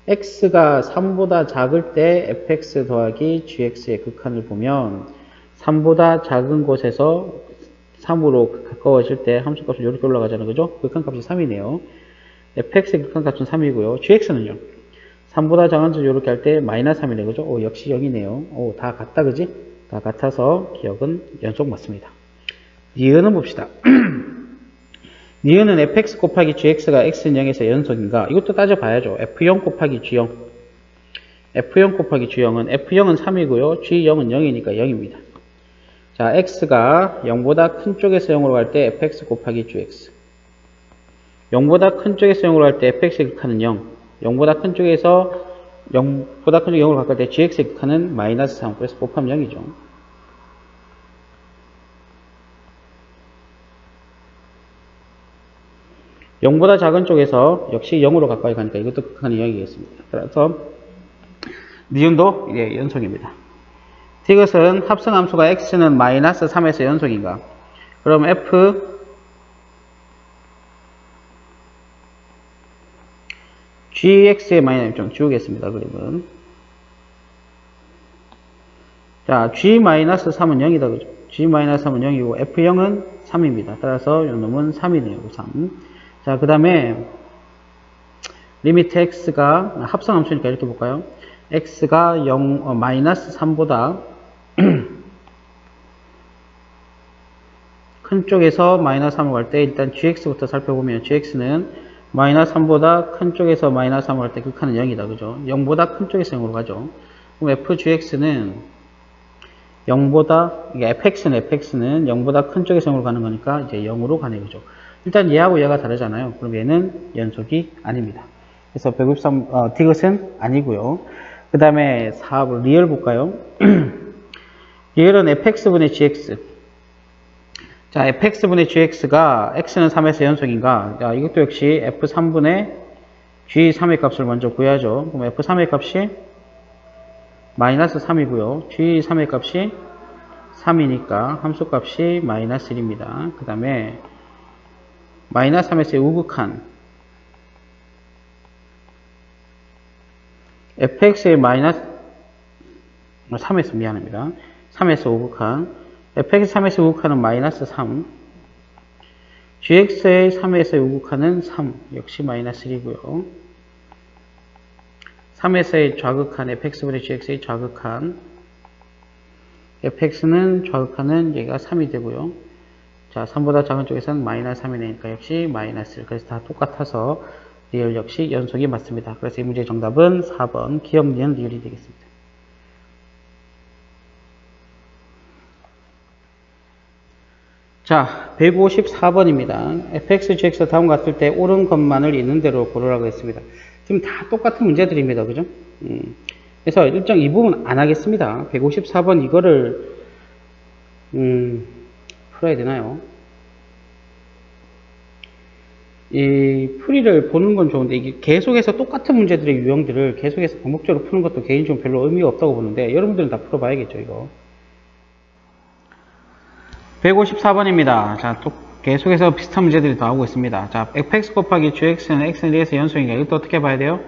x가 3보다 작을 때 fx 더하기 gx의 극한을 보면 3보다 작은 곳에서 3으로 가까워질 때 함수값이 이렇게 올라가잖아요. 그죠? 극한값이 3이네요. fx의 극한값은 3이고요. gx는요. 3보다 작은 수 이렇게 할 때 마이너스 3이네. 그죠? 역시 0이네요. 다 같다. 그지? 다 같아서 기억은 연속 맞습니다. 니은은 봅시다. 니은은 fx 곱하기 gx가 x는 0에서 연속인가? 이것도 따져봐야죠. f0 곱하기 g0. f0 곱하기 g0은 f0은 3이고요. g0은 0이니까 0입니다. 자, x가 0보다 큰 쪽에서 0으로 갈 때 fx 곱하기 gx. 0보다 큰 쪽에서 0으로 갈 때 fx의 극한은 0. 0보다 큰 쪽에서 0으로 가까울 때 gx의 극한은 마이너스 3. 그래서 곱하면 0이죠. (0보다) 작은 쪽에서 역시 0으로 가까이 가니까 이것도 극한이 0이겠습니다. 따라서 니은도 연속입니다. 디귿은 합성함수가 x는 마이너스 3에서 연속인가? 그럼 f gx의 마이너스 좀 지우겠습니다. 그림은. 자, g-3은 0이다. 그죠? g-3은 0이고 f0은 3입니다. 따라서 이 놈은 3이네요. 3. 자, 그 다음에 리미트 x가 합성함수니까 이렇게 볼까요? x가 마이너스 3보다 큰 쪽에서 마이너스 3으로 갈 때 일단 gx부터 살펴보면 gx는 마이너스 3보다 큰 쪽에서 마이너스 3을 할 때 극한은 0이다. 그죠? 0보다 큰 쪽에서 0으로 가죠. 그럼 fgx는 0보다, 이게 fx는 0보다 큰 쪽에서 0으로 가는 거니까 이제 0으로 가네. 그죠? 일단 얘하고 얘가 다르잖아요. 그럼 얘는 연속이 아닙니다. 그래서 153, 디귿은 아니고요. 그 다음에 4번 리얼 볼까요? 리얼은 fx분의 gx. 자, fx분의 gx가 x는 3에서 연속인가? 자, 이것도 역시 f3분의 g3의 값을 먼저 구해야죠. 그럼 f3의 값이 마이너스 3이고요. g3의 값이 3이니까 함수값이 마이너스 1입니다. 그 다음에 마이너스 3에서의 우극한 fx의 마이너스 3에서 미안합니다. 3에서 우극한 fx 3에서 우극한은 마이너스 3 gx의 3에서 우극한은 3 역시 마이너스 1이고요. 3에서의 좌극한 fx분의 gx의 좌극한 fx는 좌극하는 얘가 3이 되고요. 자, 3보다 작은 쪽에서는 마이너스 3이 되니까 역시 마이너스 1. 그래서 다 똑같아서 리얼 역시 연속이 맞습니다. 그래서 이 문제의 정답은 4번 기억 니은 리얼이 되겠습니다. 자, 154번입니다. fx, gx 다음과 같을 때 옳은 것만을 있는 대로 고르라고 했습니다. 지금 다 똑같은 문제들입니다. 그죠? 그래서 일정 이 부분 안 하겠습니다. 154번 이거를 풀어야 되나요? 이 풀이를 보는 건 좋은데 이게 계속해서 똑같은 문제들의 유형들을 계속해서 반복적으로 푸는 것도 개인적으로 별로 의미가 없다고 보는데 여러분들은 다 풀어봐야겠죠. 이거 154번입니다. 자, 또 계속해서 비슷한 문제들이 나오고 있습니다. 자, fx 곱하기 gx는 x는 1에서 연속인가? 이것도 어떻게 봐야 돼요?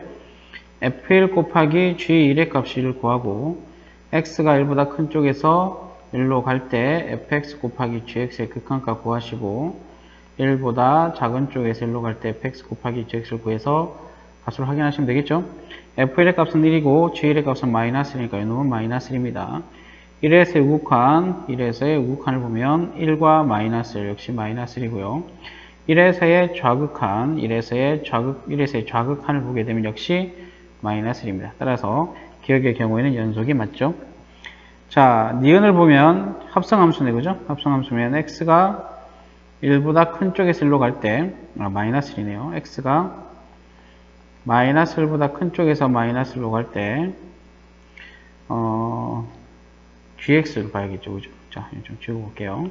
f1 곱하기 g1의 값을 1을 구하고 x가 1보다 큰 쪽에서 1로 갈 때 fx 곱하기 gx의 극한값 구하시고 1보다 작은 쪽에서 1로 갈 때 fx 곱하기 gx를 구해서 값을 확인하시면 되겠죠? f1의 값은 1이고 g1의 값은 마이너스 1이니까 이놈은 마이너스 1입니다. 1에서의 우극한을 보면 1과 마이너스 1 역시 마이너스 1이고요. 1에서의 좌극한을 보게 되면 역시 마이너스 1입니다. 따라서 기억의 경우에는 연속이 맞죠. 자, 니은을 보면 합성함수네, 그죠? 합성함수면 x가 1보다 큰 쪽에서 1로 갈 때, 마이너스 1이네요. x가 마이너스 1보다 큰 쪽에서 마이너스 1로 갈 때, gx를 봐야겠죠, 그죠? 자, 좀 지워볼게요.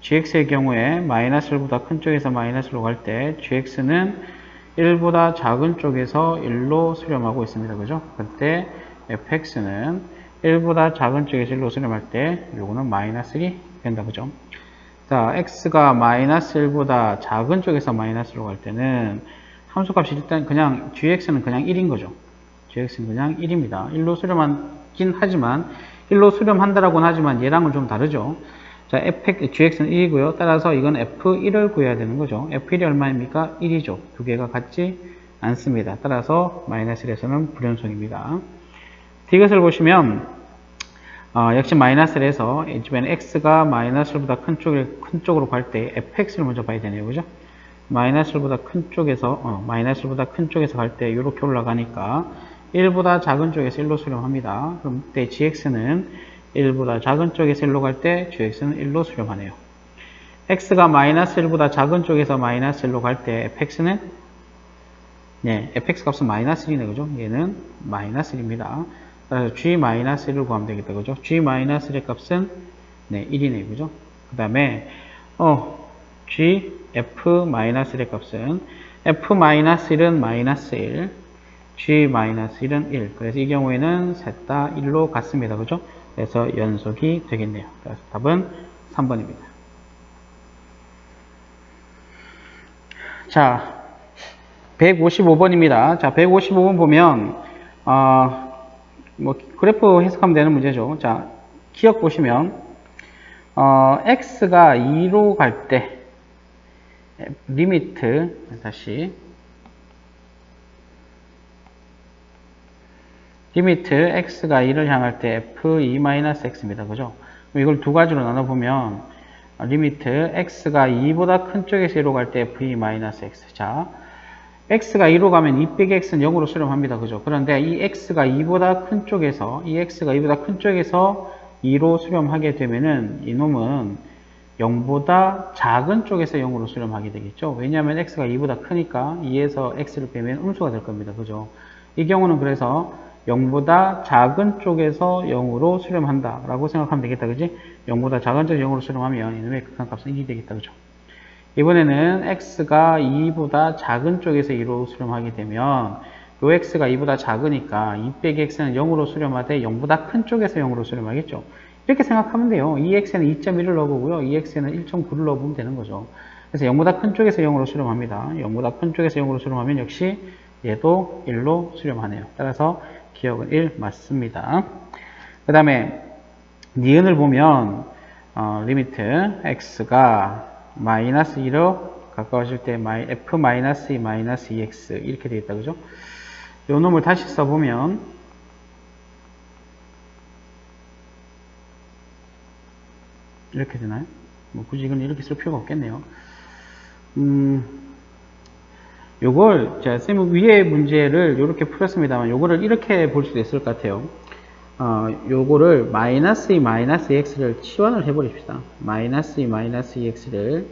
gx의 경우에 마이너스 1보다 큰 쪽에서 마이너스 1로 갈 때, gx는 1보다 작은 쪽에서 1로 수렴하고 있습니다, 그죠? 그때 fx는 1보다 작은 쪽에서 1로 수렴할 때, 요거는 마이너스 1이 된다, 그죠? 자, x가 마이너스 1보다 작은 쪽에서 마이너스 1로 갈 때는 함수값이 일단 그냥 gx는 그냥 1인 거죠. gx는 그냥 1입니다. 1로 수렴하긴 하지만 1로 수렴한다라고는 하지만 얘랑은 좀 다르죠. 자, gx는 1이고요. 따라서 이건 f1을 구해야 되는 거죠. f1이 얼마입니까? 1이죠. 두 개가 같지 않습니다. 따라서 마이너스 1에서는 불연속입니다. 디귿을 보시면 역시 마이너스 1에서 이번에 x가 마이너스 1보다 큰 쪽으로 갈 때 fx를 먼저 봐야 되네요. 그죠? 마이너스 1보다 큰 쪽에서 갈 때 이렇게 올라가니까 1보다 작은 쪽에서 1로 수렴합니다. 그럼 그때 gx는 1보다 작은 쪽에서 1로 갈 때 gx는 1로 수렴하네요. x가 마이너스 1보다 작은 쪽에서 마이너스 1로 갈 때 fx는 fx 값은 마이너스 1이네. 그죠? 얘는 마이너스 1입니다. 그래서 g-1을 구하면 되겠다. 그죠? g-1의 값은 1이네. 그죠? 그 다음에 f-의 값은 f-1은 마이너스 1, g-1은 1. 그래서 이 경우에는 셋 다 1로 같습니다. 그죠? 그래서 연속이 되겠네요. 그래서 답은 3번입니다. 자, 155번입니다. 자, 155번 보면 그래프 해석하면 되는 문제죠. 자, 기억 보시면 x가 2로 갈 때 리미트 x가 2를 향할 때 f2-x입니다. 그죠? 이걸 두 가지로 나눠보면 리미트 x가 2보다 큰 쪽에서 1로 갈 때 f2-x. 자, x가 2로 가면 2 빼기 x는 0으로 수렴합니다. 그죠? 그런데 이 x가 2보다 큰 쪽에서, 2로 수렴하게 되면은 이놈은 0보다 작은 쪽에서 0으로 수렴하게 되겠죠. 왜냐하면 x가 2보다 크니까 2에서 x를 빼면 음수가 될 겁니다. 그죠? 이 경우는 그래서 0보다 작은 쪽에서 0으로 수렴한다 라고 생각하면 되겠다. 그지? 0보다 작은 쪽에서 0으로 수렴하면 이놈의 극한값은 1이 되겠다. 그죠? 이번에는 x가 2보다 작은 쪽에서 2로 수렴하게 되면 요 x가 2보다 작으니까 2 빼기 x는 0으로 수렴하되 0보다 큰 쪽에서 0으로 수렴하겠죠. 이렇게 생각하면 돼요. 이 x에는 2.1을 넣어보고요. 이 x에는 1.9를 넣어보면 되는 거죠. 그래서 0보다 큰 쪽에서 0으로 수렴합니다. 0보다 큰 쪽에서 0으로 수렴하면 역시 얘도 1로 수렴하네요. 따라서 기억은 1 맞습니다. 그 다음에 니은을 보면 리미트 x가 마이너스 2로 가까워질 때 f 마이너스 2 마이너스 2x 이렇게 되어 있다. 그죠? 요 놈을 다시 써보면 이렇게 되나요? 뭐 굳이 이건 이렇게 쓸 필요가 없겠네요. 요걸 제가 쌤 위에 문제를 이렇게 풀었습니다만 요거를 이렇게 볼 수도 있을 것 같아요. 요거를 마이너스 2 마이너스 2x를 치환을 해버립시다. 마이너스 2 마이너스 2x를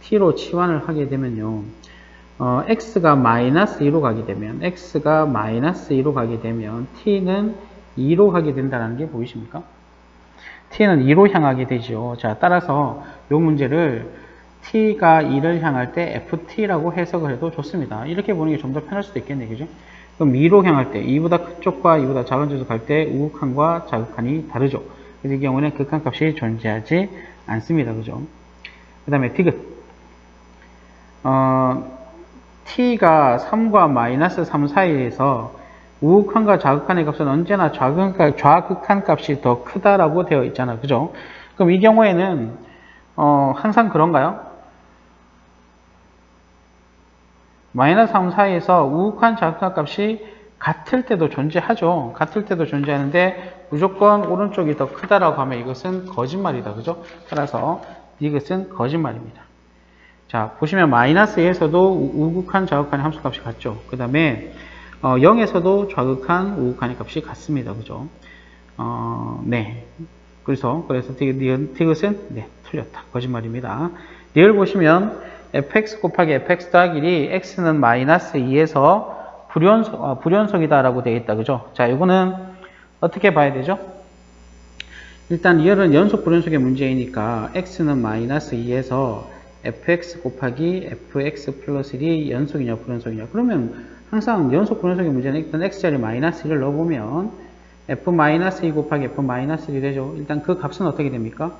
t로 치환을 하게 되면요. x가 마이너스 2로 가게 되면 t는 2로 가게 된다는 게 보이십니까? t는 2로 향하게 되죠. 자, 따라서 이 문제를 t가 2를 향할 때 ft라고 해석을 해도 좋습니다. 이렇게 보는 게 좀 더 편할 수도 있겠네요. 그죠? 그럼 2로 향할 때 2보다 큰 쪽과 2보다 작은 쪽에서 갈 때 우극한과 자극한이 다르죠. 그래서 이 경우는 극한값이 존재하지 않습니다. 그죠? 그 다음에 디귿. t가 3과 마이너스 3 사이에서 우극한과 자극한의 값은 언제나 좌극한 값이 더 크다라고 되어 있잖아. 그죠? 그럼 이 경우에는 항상 그런가요? 마이너스 3 사이에서 우극한 자극한 값이 같을 때도 존재하죠. 같을 때도 존재하는데 무조건 오른쪽이 더 크다라고 하면 이것은 거짓말이다. 그죠? 따라서 이것은 거짓말입니다. 자, 보시면 마이너스에서도 우극한 자극한의 함수값이 같죠. 그 다음에 0에서도 좌극한 우극한의 값이 같습니다. 그죠? 네. 그래서 디귿은 네, 틀렸다. 거짓말입니다. 리을 보시면 fx 곱하기 fx 더하기 1이 x는 마이너스 2에서 불연속이다 라고 되어 있다. 그죠? 자, 이거는 어떻게 봐야 되죠? 일단 리을은 연속 불연속의 문제이니까 x는 마이너스 2에서 fx 곱하기 fx 플러스 1이 연속이냐 불연속이냐. 그러면 항상 연속 불연속의 문제는 일단 x자리 마이너스 1을 넣어보면 f-2 곱하기 f-1이 되죠. 일단 그 값은 어떻게 됩니까?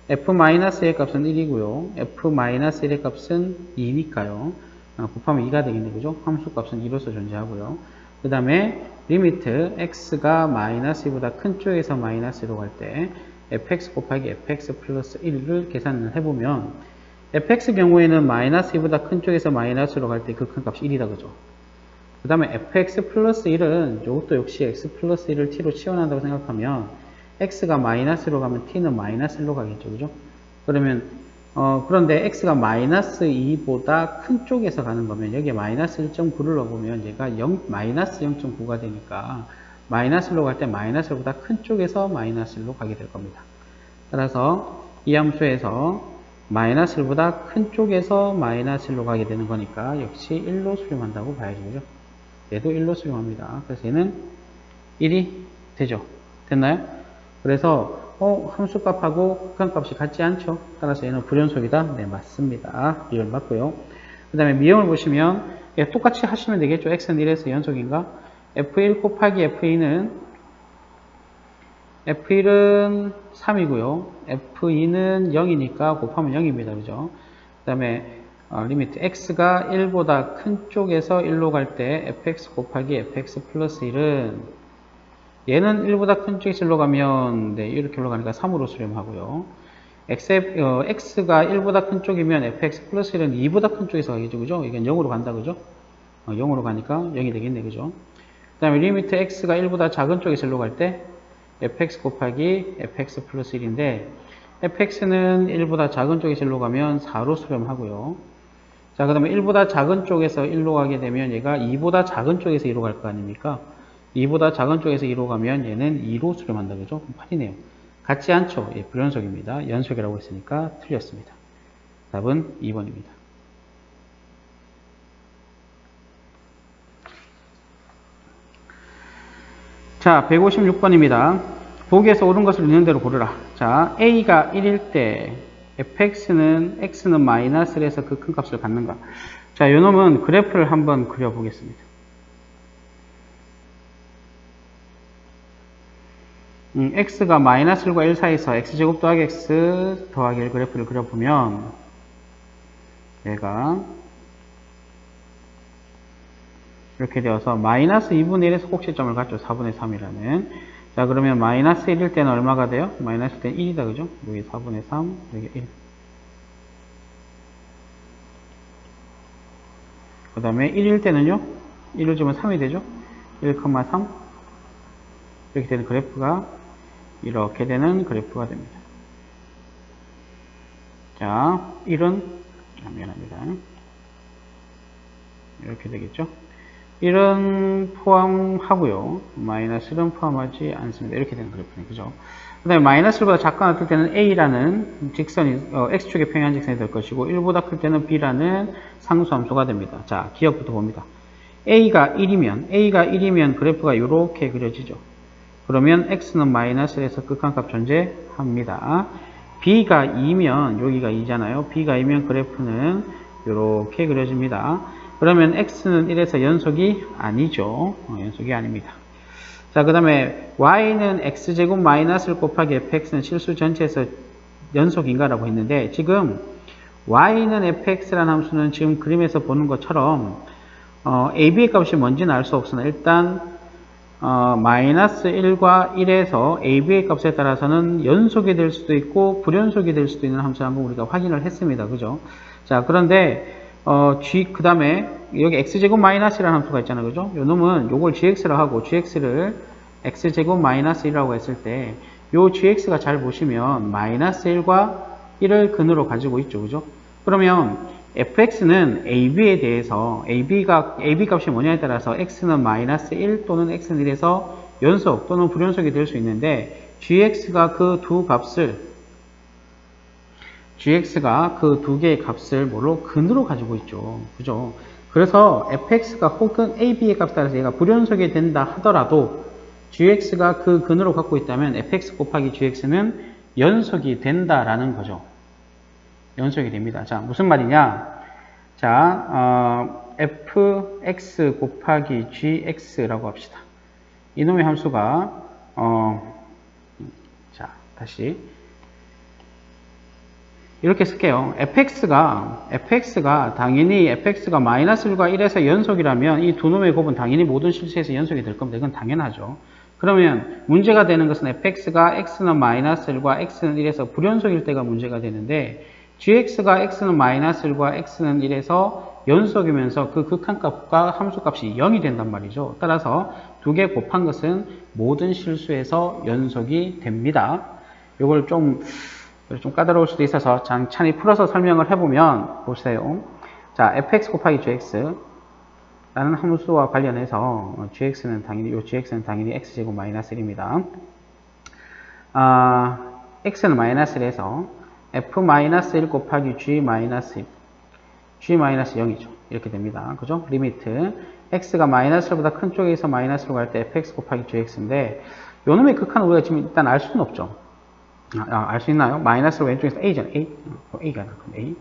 f-1의 값은 1이고요. f-1의 값은 2니까요. 곱하면 2가 되겠네. 그죠? 함수 값은 2로서 존재하고요. 그 다음에 리미트 x가 마이너스 2보다 큰 쪽에서 마이너스 1로 갈 때 fx 곱하기 fx 플러스 1을 계산을 해보면 fx 경우에는 마이너스 2보다 큰 쪽에서 마이너스로 갈 때 극한값이 1이다. 그죠? 그 다음에 fx 플러스 1은 이것도 역시 x 플러스 1을 t로 치환한다고 생각하면 x가 마이너스로 가면 t는 마이너스 1로 가겠죠. 그죠? 그러면 그런데 x가 마이너스 2보다 큰 쪽에서 가는 거면 여기에 마이너스 1.9를 넣어보면 얘가 마이너스 0.9가 되니까 마이너스 1로 갈 때 마이너스 1보다 큰 쪽에서 마이너스 1로 가게 될 겁니다. 따라서 이 함수에서 마이너스 1보다 큰 쪽에서 마이너스 1로 가게 되는 거니까 역시 1로 수렴한다고 봐야죠. 그죠? 얘도 1로 수렴합니다. 그래서 얘는 1이 되죠. 됐나요? 그래서 함수값하고 극한값이 같지 않죠. 따라서 얘는 불연속이다. 네, 맞습니다. 리얼 맞고요. 그 다음에 미형을 보시면 똑같이 하시면 되겠죠. x는 1에서 연속인가? f1 곱하기 f2는 f1은 3이고요. f2는 0이니까 곱하면 0입니다. 그죠? 그 다음에 리미트 x가 1보다 큰 쪽에서 1로 갈 때 fx 곱하기 fx 플러스 1은 얘는 1보다 큰 쪽에서 1로 가면 네, 이렇게 올라가니까 3으로 수렴하고요. x가 1보다 큰 쪽이면 fx 플러스 1은 2보다 큰 쪽에서 가겠죠. 그죠? 이건 0으로 간다. 그죠? 0으로 가니까 0이 되겠네. 그죠? 그 다음에 리미트 x가 1보다 작은 쪽에서 1로 갈 때 fx 곱하기 fx 플러스 1인데 fx는 1보다 작은 쪽에서 1로 가면 4로 수렴하고요. 자, 그 다음에 1보다 작은 쪽에서 1로 가게 되면 얘가 2보다 작은 쪽에서 2로 갈 거 아닙니까? 2보다 작은 쪽에서 2로 가면 얘는 2로 수렴한다. 그죠? 8이네요. 같지 않죠? 예, 불연속입니다. 연속이라고 했으니까 틀렸습니다. 답은 2번입니다. 자, 156번입니다. 보기에서 옳은 것을 있는 대로 고르라. 자, a가 1일 때 fx는 x는 마이너스를 해서 그 큰 값을 갖는가. 자, 요 놈은 그래프를 한번 그려보겠습니다. x가 마이너스 1과 1 사이에서 x제곱 더하기 x 더하기 1 그래프를 그려보면 얘가 이렇게 되어서 마이너스 2분의 1에서 꼭지점을 갖죠. 4분의 3이라는. 자, 그러면 마이너스 1일 때는 얼마가 돼요? 마이너스 1 때는 1이다. 그죠? 여기 4분의 3, 여기 1. 그 다음에 1일 때는요? 1을 주면 3이 되죠? 1,3. 이렇게 되는 그래프가 이렇게 되는 그래프가 됩니다. 자, 1은 미안합니다. 이렇게 되겠죠? 1은 포함하고요. 마이너스 1은 포함하지 않습니다. 이렇게 되는 그래프는 그죠? 그 다음에 마이너스 1보다 작거나 클 때는 A라는 직선이 X축의 평행한 직선이 될 것이고 1보다 클 때는 B라는 상수함수가 됩니다. 자, 기억부터 봅니다. A가 1이면 그래프가 이렇게 그려지죠. 그러면 X는 마이너스에서 극한값 존재합니다. B가 2면 여기가 2잖아요. B가 2면 그래프는 이렇게 그려집니다. 그러면 X는 1에서 연속이 아니죠. 연속이 아닙니다. 자, 그 다음에 Y는 X제곱 마이너스 1 곱하기 fx는 실수 전체에서 연속인가라고 했는데 지금 Y는 fx라는 함수는 지금 그림에서 보는 것처럼 AB의 값이 뭔지는 알 수 없으나 일단 마이너스 1과 1에서 AB의 값에 따라서는 연속이 될 수도 있고 불연속이 될 수도 있는 함수 한번 우리가 확인을 했습니다. 그죠? 자, 그런데 그 다음에 여기 x제곱 마이너스라는 함수가 있잖아요. 그죠? 요 놈은 요걸 gx로 하고 gx를 x제곱 마이너스 1이라고 했을 때 요 gx가 잘 보시면 마이너스 1과 1을 근으로 가지고 있죠. 그죠? 그러면 fx는 ab에 대해서 ab 값이 뭐냐에 따라서 x는 마이너스 1 또는 x는 1에서 연속 또는 불연속이 될 수 있는데 gx가 그 두 개의 값을 뭐로? 근으로 가지고 있죠. 그죠? 그래서 fx가 혹은 ab의 값에 따라서 얘가 불연속이 된다 하더라도 gx가 그 근으로 갖고 있다면 fx 곱하기 gx는 연속이 된다라는 거죠. 연속이 됩니다. 자, 무슨 말이냐? 자, fx 곱하기 gx라고 합시다. 이놈의 함수가 자, 다시 이렇게 쓸게요. fx가 당연히 fx가 마이너스 1과 1에서 연속이라면 이 두 놈의 곱은 당연히 모든 실수에서 연속이 될 겁니다. 이건 당연하죠. 그러면 문제가 되는 것은 fx가 x는 마이너스 1과 x는 1에서 불연속일 때가 문제가 되는데 gx가 x는 마이너스 1과 x는 1에서 연속이면서 그 극한값과 함수값이 0이 된단 말이죠. 따라서 두 개 곱한 것은 모든 실수에서 연속이 됩니다. 이걸 좀 까다로울 수도 있어서 찬찬히 풀어서 설명을 해보면 보세요. 자, fx 곱하기 gx 라는 함수와 관련해서 gx는 당연히 x제곱 마이너스 1입니다. x는 마이너스 1에서 f-1 곱하기 g-1 g-0이죠. 이렇게 됩니다. 그죠? 리미트 x가 마이너스보다 큰 쪽에서 마이너스로 갈 때 fx 곱하기 gx인데 요놈의 극한은 우리가 지금 일단 알 수는 없죠. 알 수 있나요? 마이너스로 왼쪽에서 a잖아요. a가 될 겁니다.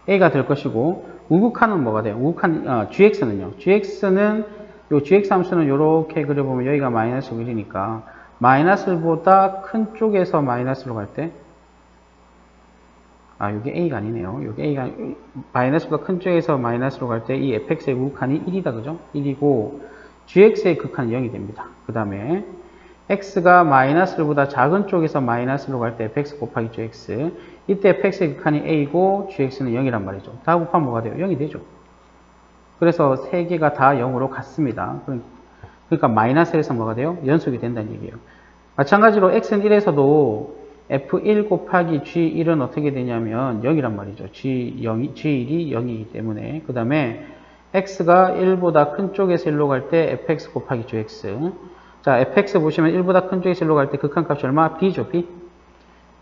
a가 될 것이고 우극한은 뭐가 돼요? 우극한 gx는요. gx는 요 gx 함수는 이렇게 그려보면 여기가 마이너스 1이니까 마이너스보다 큰 쪽에서 마이너스로 갈 때 여기 a가 아니네요. 여기 a가 마이너스보다 큰 쪽에서 마이너스로 갈 때 이 fx의 우극한이 1이다. 그죠? 1이고 gx의 극한은 0이 됩니다. 그 다음에 x가 마이너스보다 작은 쪽에서 마이너스로 갈 때 fx 곱하기 gx 이때 fx의 극한이 a고 gx는 0이란 말이죠. 다 곱하면 뭐가 돼요? 0이 되죠. 그래서 세 개가 다 0으로 같습니다. 그러니까 마이너스 1에서 뭐가 돼요? 연속이 된다는 얘기예요. 마찬가지로 x는 1에서도 F1 곱하기 G1은 어떻게 되냐면 0이란 말이죠. G1이 0이기 때문에. 그 다음에 X가 1보다 큰 쪽에서 1로 갈 때 fx 곱하기 gx. 자, fx 보시면 1보다 큰 쪽에서 1로 갈 때 극한값이 얼마? b죠, b.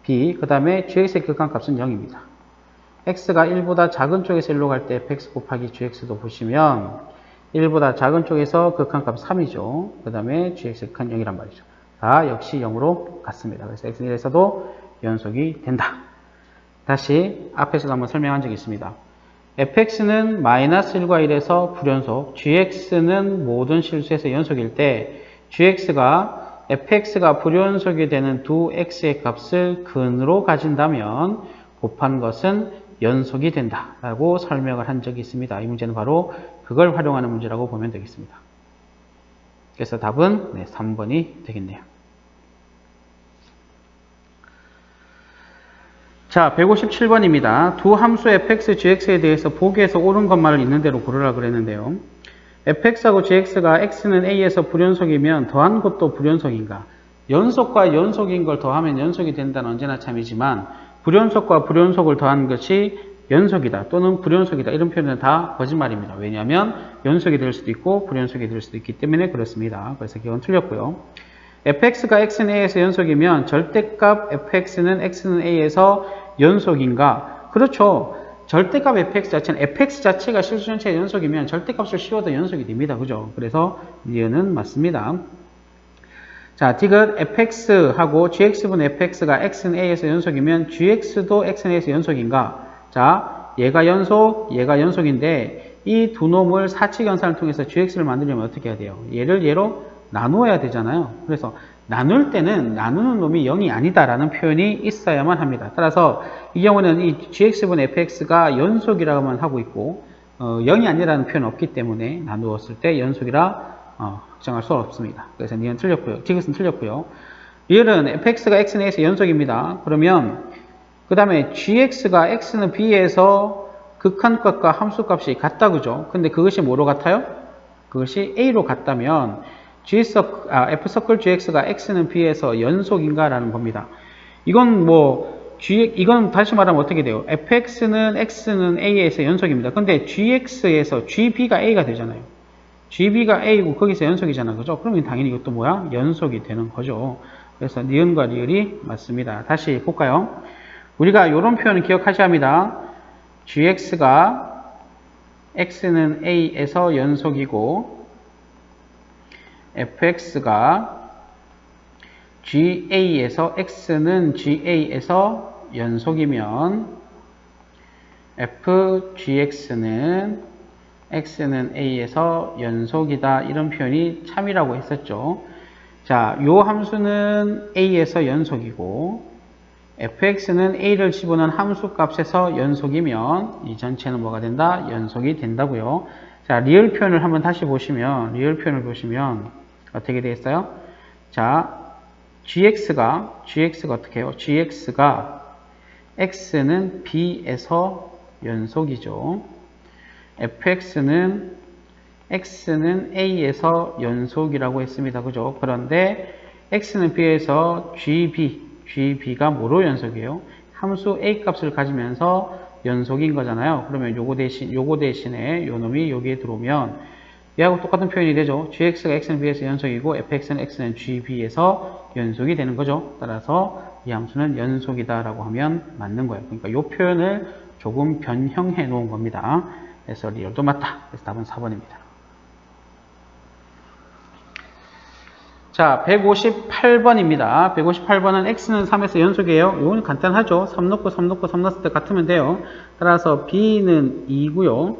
b. 그 다음에 gx의 극한값은 0입니다. x가 1보다 작은 쪽에서 1로 갈 때 fx 곱하기 gx도 보시면 1보다 작은 쪽에서 극한값 3이죠. 그 다음에 gx의 극한 0이란 말이죠. 다 역시 0으로 같습니다. 그래서 x는 1에서도 연속이 된다. 다시 앞에서도 한번 설명한 적이 있습니다. fx는 -1과 1에서 불연속, gx는 모든 실수에서 연속일 때 gx가 fx가 불연속이 되는 두 x의 값을 근으로 가진다면 곱한 것은 연속이 된다 라고 설명을 한 적이 있습니다. 이 문제는 바로 그걸 활용하는 문제라고 보면 되겠습니다. 그래서 답은 3번이 되겠네요. 자, 157번입니다. 두 함수 fx, gx에 대해서 보기에서 옳은 것만을 있는 대로 고르라 그랬는데요. fx하고 gx가 x는 a에서 불연속이면 더한 것도 불연속인가? 연속과 연속인 걸 더하면 연속이 된다는 언제나 참이지만 불연속과 불연속을 더한 것이 연속이다 또는 불연속이다 이런 표현은 다 거짓말입니다. 왜냐하면 연속이 될 수도 있고 불연속이 될 수도 있기 때문에 그렇습니다. 그래서 이건 틀렸고요. fx가 x는 a에서 연속이면 절대값 fx는 x는 a에서 연속인가? 그렇죠. 절대값 fx 자체는 fx 자체가 실수 전체의 연속이면 절대값을 씌워도 연속이 됩니다. 그죠? 그래서 이유는 맞습니다. 자, 디귿 fx하고 gx분 fx가 x는 a에서 연속이면 gx도 x는 a에서 연속인가? 자, 얘가 연속인데 이 두 놈을 사칙연산을 통해서 gx를 만들려면 어떻게 해야 돼요? 얘를 얘로 나누어야 되잖아요. 그래서 나눌 때는 나누는 놈이 0이 아니다라는 표현이 있어야만 합니다. 따라서 이 경우는 이 gx분 fx가 연속이라고만 하고 있고 0이 아니라는 표현은 없기 때문에 나누었을 때 연속이라 확정할 수 없습니다. 그래서 니은 틀렸고요. 디귿은 틀렸고요. 리을은 fx가 x는 a에서 연속입니다. 그러면 그 다음에 gx가 x는 b에서 극한값과 함수값이 같다 그죠? 근데 그것이 뭐로 같아요? 그것이 a로 같다면 f서클 gx가 x는 b에서 연속인가 라는 겁니다. 이건 이건 다시 말하면 어떻게 돼요? fx는 x는 a에서 연속입니다. 근데 gx에서 gb가 a가 되잖아요. gb가 a고 거기서 연속이잖아. 그죠? 그러면 당연히 이것도 뭐야? 연속이 되는 거죠. 그래서 니은과 리을이 맞습니다. 다시 볼까요? 우리가 이런 표현을 기억하셔야 합니다. gx가 x는 a에서 연속이고 fx가 ga에서 x는 ga에서 연속이면 fgx는 x는 a에서 연속이다 이런 표현이 참이라고 했었죠. 자, 요 함수는 a에서 연속이고 fx는 a를 집어넣은 함수값에서 연속이면 이 전체는 뭐가 된다? 연속이 된다고요. 자, 리을 표현을 한번 다시 보시면 리을 표현을 보시면 어떻게 되겠어요? 자, gx가 어떻게 해요? gx가 x는 b에서 연속이죠. fx는 x는 a에서 연속이라고 했습니다. 그죠? 그런데 x는 b에서 gb가 뭐로 연속이에요? 함수 a 값을 가지면서 연속인 거잖아요. 그러면 요거 대신에 요 놈이 여기에 들어오면 얘하고 똑같은 표현이 되죠. gx가 x는 b에서 연속이고 fx는 x는 gb에서 연속이 되는 거죠. 따라서 이 함수는 연속이다 라고 하면 맞는 거예요. 그러니까 요 표현을 조금 변형해 놓은 겁니다. 그래서 리얼도 맞다. 그래서 답은 4번입니다. 자, 158번입니다. 158번은 x는 3에서 연속이에요. 이건 간단하죠. 3 넣고 3 넣고 3 넣었을 때 같으면 돼요. 따라서 b는 2고요.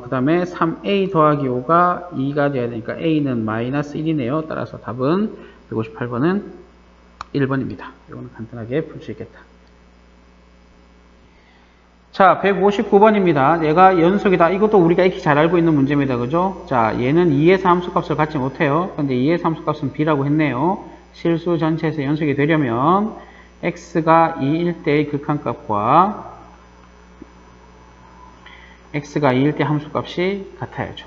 그 다음에 3a 더하기 5가 2가 돼야 되니까 a는 -1이네요. 따라서 답은 158번은 1번입니다. 이거는 간단하게 풀 수 있겠다. 자, 159번입니다. 얘가 연속이다. 이것도 우리가 익히 잘 알고 있는 문제입니다. 그죠? 자, 얘는 2에서 함수값을 갖지 못해요. 근데 2에서 함수값은 b라고 했네요. 실수 전체에서 연속이 되려면 x가 2일 때의 극한값과 x가 2일 때 함수값이 같아야죠.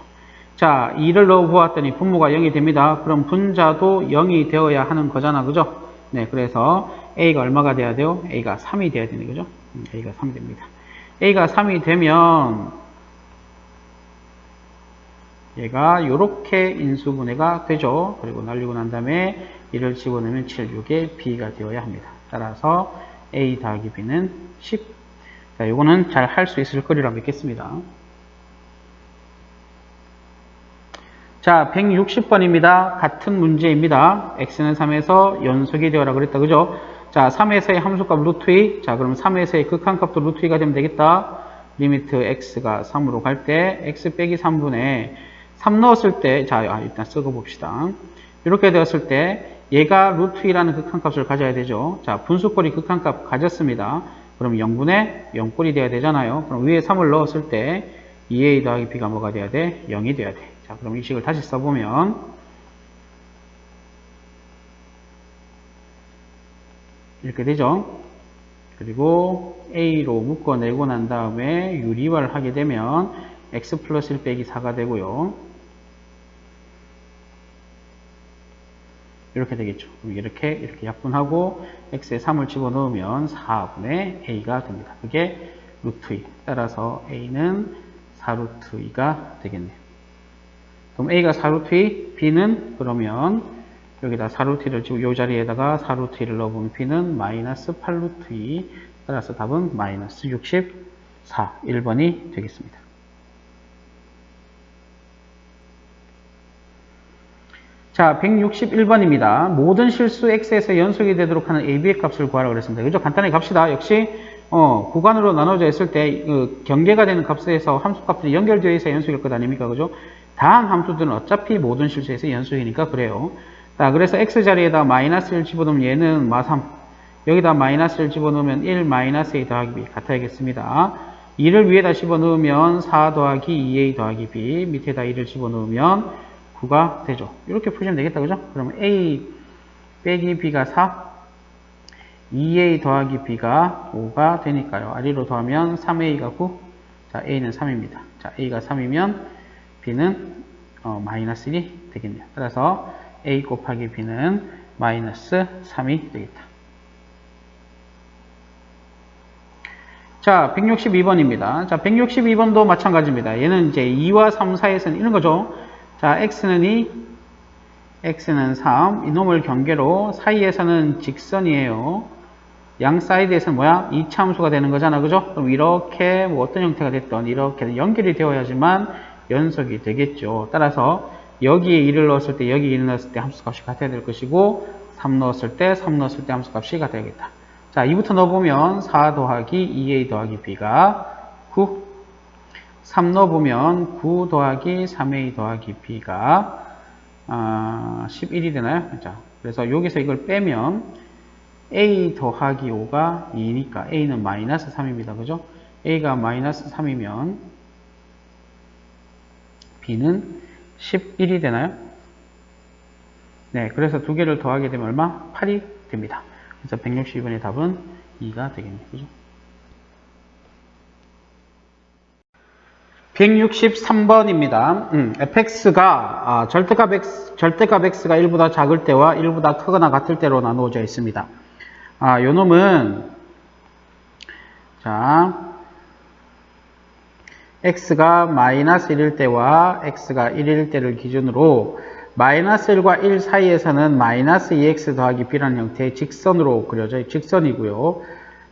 자, 2를 넣어 보았더니 분모가 0이 됩니다. 그럼 분자도 0이 되어야 하는 거잖아. 그죠? 네, 그래서 A가 얼마가 돼야 돼요? A가 3이 돼야 되는 거죠? A가 3이 됩니다. A가 3이 되면 얘가 이렇게 인수분해가 되죠. 그리고 날리고 난 다음에 1을 집어넣으면 7, 6에 B가 되어야 합니다. 따라서 A 더하기 B는 10. 자, 요거는 잘 할 수 있을 거리라 믿겠습니다. 자, 160번입니다. 같은 문제입니다. x는 3에서 연속이 되어라 그랬다. 그죠? 자, 3에서의 함수값 루트 2. 자, 그럼 3에서의 극한값도 루트 2가 되면 되겠다. 리미트 x가 3으로 갈 때 x 빼기 3분의 3 넣었을 때, 자, 일단 쓰고 봅시다. 이렇게 되었을 때 얘가 루트 2라는 극한값을 가져야 되죠. 자, 분수꼴이 극한값 가졌습니다. 그럼 0분의 0꼴이 돼야 되잖아요. 그럼 위에 3을 넣었을 때 2a 더하기 b가 뭐가 돼야 돼? 0이 돼야 돼. 자, 그럼 이 식을 다시 써보면 이렇게 되죠. 그리고 a로 묶어내고 난 다음에 유리화를 하게 되면 x 플러스 1 빼기 4가 되고요. 이렇게 되겠죠. 이렇게 약분하고 x에 3을 집어넣으면 4분의 a가 됩니다. 그게 루트 2. 따라서 a는 4루트 2가 되겠네요. 그럼 a가 4루트 2, b는 그러면 여기다 4루트 2를 지고 이 자리에다가 4루트 2를 넣어보면 b는 마이너스 8루트 2. 따라서 답은 마이너스 64. 1번이 되겠습니다. 자, 161번입니다. 모든 실수 x에서 연속이 되도록 하는 a, b의 값을 구하라고 그랬습니다. 그죠? 간단하게 갑시다. 역시 구간으로 나눠져 있을 때 경계가 되는 값에서 함수값들이 연결되어 있어야 연속일 것 아닙니까? 그죠? 다항 함수들은 어차피 모든 실수에서 연속이니까 그래요. 자, 그래서 x 자리에다 마이너스 1 집어넣으면 얘는 마3. 여기다 마이너스 1 집어넣으면 1 마이너스 a 더하기 b 같아야겠습니다. 2를 위에다 집어넣으면 4 더하기 2a 더하기 b, 밑에다 2를 집어넣으면 9가 되죠. 이렇게 푸시면 되겠다. 그죠? 그러면 a 빼기 b가 4, 2a 더하기 b가 5가 되니까요. 아래로 더하면 3a가 9. 자, a는 3입니다. 자, a가 3이면 b는 마이너스 1이 되겠네요. 따라서 a 곱하기 b는 마이너스 3이 되겠다. 자, 162번입니다. 자, 162번도 마찬가지입니다. 얘는 이제 2와 3 사이에서는 이런 거죠. 자, x는 2, x는 3. 이놈을 경계로 사이에서는 직선이에요. 양 사이드에서는 뭐야? 2차 함수가 되는 거잖아. 그죠? 그럼 이렇게 뭐 어떤 형태가 됐던 이렇게 연결이 되어야지만 연속이 되겠죠. 따라서 여기에 2를 넣었을 때 여기 1을 넣었을 때 함수값이 같아야 될 것이고 3 넣었을 때 함수값이 같아야겠다. 자, 2부터 넣어보면 4 더하기 2a 더하기 b가 9. 3 넣어보면 9 더하기 3a 더하기 b가 11이 되나요? 자, 그래서 여기서 이걸 빼면 a 더하기 5가 2니까 a는 마이너스 3입니다. 그죠? a가 마이너스 3이면 b는 11이 되나요? 네, 그래서 두 개를 더하게 되면 얼마? 8이 됩니다. 그래서 162번의 답은 2가 되겠네요. 그죠? 163번입니다. fx가 절대값 x가 1보다 작을 때와 1보다 크거나 같을 때로 나누어져 있습니다. 요 놈은 자 x가 마이너스 1일 때와 x가 1일 때를 기준으로 마이너스 1과 1 사이에서는 마이너스 2x 더하기 b라는 형태의 직선으로 그려져 직선이고요.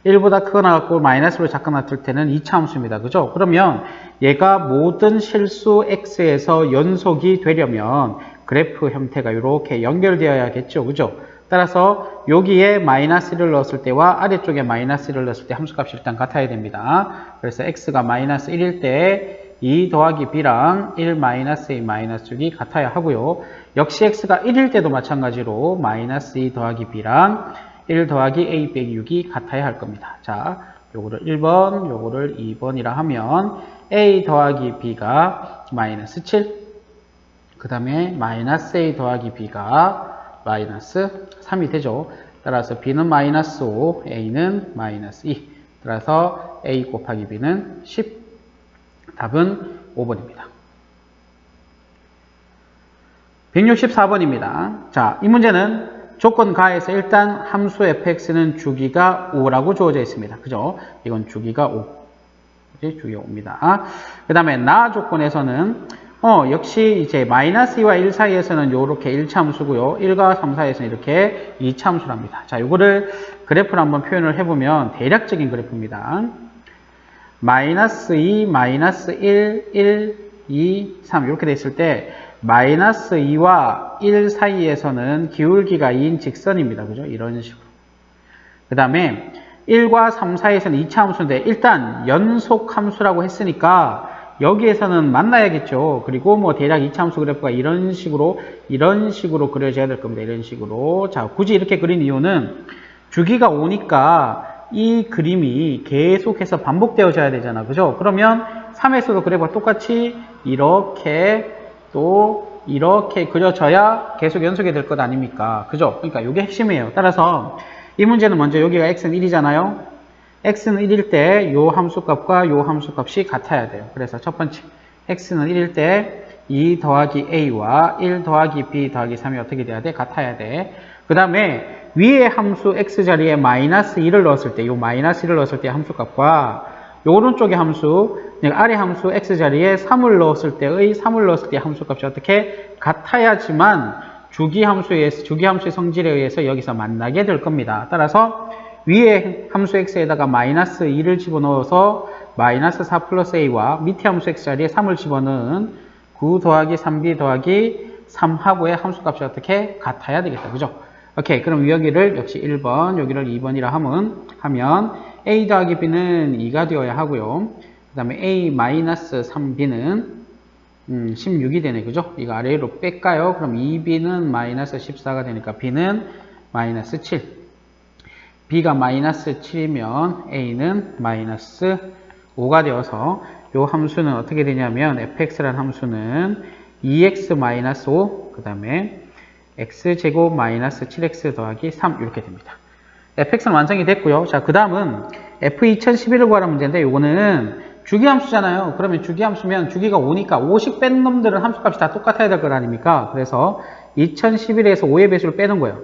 1보다 크거나 같고 마이너스로 작거나 같을 때는 2차 함수입니다. 그죠? 그러면 얘가 모든 실수 x에서 연속이 되려면 그래프 형태가 이렇게 연결되어야겠죠. 그죠? 따라서 여기에 마이너스 1을 넣었을 때와 아래쪽에 마이너스 1을 넣었을 때 함수값이 일단 같아야 됩니다. 그래서 x가 마이너스 1일 때 2 더하기 b랑 1 마이너스 a 마이너스 6이 같아야 하고요. 역시 x가 1일 때도 마찬가지로 마이너스 2 더하기 b랑 1 더하기 a 빼기 6이 같아야 할 겁니다. 자, 요거를 1번, 요거를 2번이라 하면 a 더하기 b가 마이너스 7, 그 다음에 마이너스 a 더하기 b가 마이너스 3이 되죠. 따라서 b는 마이너스 5, a는 마이너스 2. 따라서 a 곱하기 b는 10. 답은 5번입니다. 164번입니다. 자, 이 문제는 조건 가에서 일단 함수 fx는 주기가 5라고 주어져 있습니다. 그죠? 이건 주기가 5. 주기가 5입니다. 그 다음에 나 조건에서는 역시 이제 마이너스 2와 1 사이에서는 요렇게 1차 함수고요. 1과 3 사이에서는 이렇게 2차 함수랍니다. 자, 요거를 그래프로 한번 표현을 해보면 대략적인 그래프입니다. 마이너스 2, 마이너스 1, 1, 2, 3 이렇게 돼 있을 때 마이너스 2와 1 사이에서는 기울기가 2인 직선입니다. 그죠? 이런 식으로. 그 다음에 1과 3 사이에서는 2차 함수인데 일단 연속 함수라고 했으니까 여기에서는 만나야겠죠. 그리고 뭐 대략 2차 함수 그래프가 이런 식으로 그려져야 될 겁니다. 이런 식으로. 자, 굳이 이렇게 그린 이유는 주기가 5니까 이 그림이 계속해서 반복되어져야 되잖아. 그죠? 그러면 3에서도 그래프가 똑같이 이렇게 또 이렇게 그려져야 계속 연속이 될 것 아닙니까? 그죠? 그러니까 이게 핵심이에요. 따라서 이 문제는 먼저 여기가 x는 1이잖아요. x는 1일 때 요 함수값과 요 함수값이 같아야 돼요. 그래서 첫 번째 x는 1일 때 2 더하기 a와 1 더하기 b 더하기 3이 어떻게 돼야 돼? 같아야 돼. 그 다음에 위에 함수 x 자리에 마이너스 2를 넣었을 때, 요 마이너스 1을 넣었을 때 함수값과 요 오른쪽의 함수, 아래 함수 x 자리에 3을 넣었을 때의 3을 넣었을 때 함수값이 어떻게 같아야지만 주기함수의 성질에 의해서 여기서 만나게 될 겁니다. 따라서 위에 함수 x에다가 마이너스 2를 집어넣어서 마이너스 4 플러스 a와 밑에 함수 x 자리에 3을 집어넣은 9 더하기 3b 더하기 3하고의 함수값이 어떻게 같아야 되겠다. 그죠? 오케이. 그럼 여기를 역시 1번, 여기를 2번이라 하면 a 더하기 b는 2가 되어야 하고요. 그 다음에 a 마이너스 3b는 16이 되네. 그죠? 이거 아래로 뺄까요? 그럼 2b는 마이너스 14가 되니까 b는 마이너스 7. b가 마이너스 7이면 a는 마이너스 5가 되어서 이 함수는 어떻게 되냐면 fx라는 함수는 2x 마이너스 5, 그 다음에 x제곱 마이너스 7x 더하기 3 이렇게 됩니다. fx는 완성이 됐고요. 자, 그 다음은 f2011을 구하라는 문제인데 이거는 주기함수잖아요. 그러면 주기함수면 주기가 5니까 5씩 뺀 놈들은 함수값이 다 똑같아야 될 것 아닙니까? 그래서 2011에서 5의 배수를 빼는 거예요.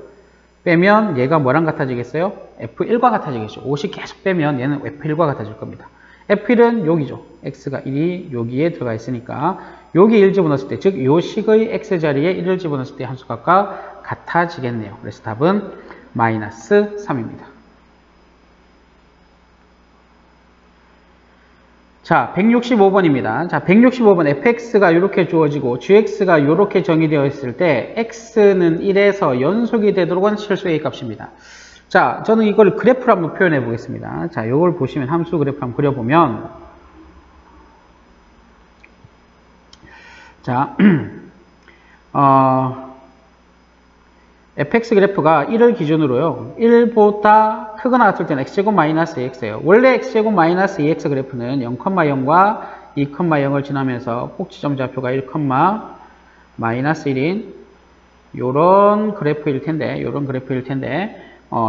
빼면 얘가 뭐랑 같아지겠어요? F1과 같아지겠죠. 5씩 계속 빼면 얘는 F1과 같아질 겁니다. F1은 여기죠. X가 1이 여기에 들어가 있으니까 여기 1 집어넣었을 때, 즉 요 식의 X자리에 1을 집어넣었을 때 함수값과 같아지겠네요. 그래서 답은 마이너스 3입니다. 자, 165번입니다. 자, 165번 fx가 이렇게 주어지고 gx가 이렇게 정의되어 있을 때 x는 1에서 연속이 되도록 한 실수의 값입니다. 자, 저는 이걸 그래프로 한번 표현해 보겠습니다. 자, 이걸 보시면 함수 그래프 한번 그려보면 자, fx 그래프가 1을 기준으로요. 1보다 크거나 같을 때는 x제곱 마이너스 2x예요. 원래 x제곱 마이너스 2x 그래프는 0,0과 2,0을 지나면서 꼭지점 좌표가 1, 마이너스 1인 요런 그래프일 텐데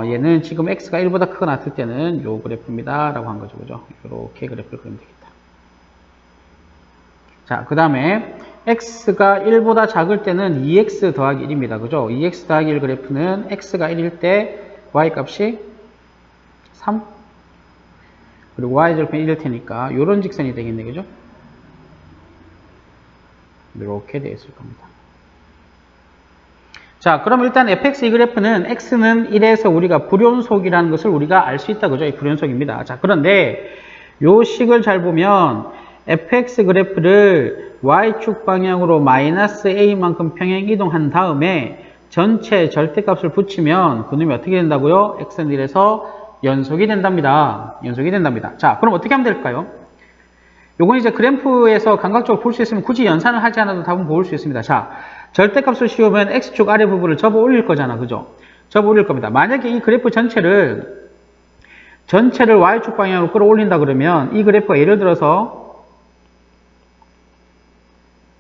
얘는 지금 x가 1보다 크거나 같을 때는 요 그래프입니다. 라고 한 거죠. 그죠? 이렇게 그래프를 그리면 되겠다. 자, 그 다음에 x가 1보다 작을 때는 2x 더하기 1입니다. 그죠? 2x 더하기 1 그래프는 x가 1일 때 y값이 3 그리고 y절편 1일 테니까 요런 직선이 되겠네. 그죠? 이렇게 되어 있을 겁니다. 자, 그럼 일단 fx 이 그래프는 x는 1에서 우리가 불연속이라는 것을 우리가 알 수 있다. 그죠? 이 불연속입니다. 자, 그런데 요 식을 잘 보면 fx 그래프를 y축 방향으로 마이너스 a만큼 평행 이동한 다음에 전체 절대값을 붙이면 그놈이 어떻게 된다고요? x는 1에서 연속이 된답니다. 연속이 된답니다. 자, 그럼 어떻게 하면 될까요? 요건 이제 그래프에서 감각적으로 볼 수 있으면 굳이 연산을 하지 않아도 답은 볼 수 있습니다. 자, 절대값을 씌우면 x축 아래 부분을 접어 올릴 거잖아. 그죠? 접어 올릴 겁니다. 만약에 이 그래프 전체를 y축 방향으로 끌어올린다 그러면 이 그래프가 예를 들어서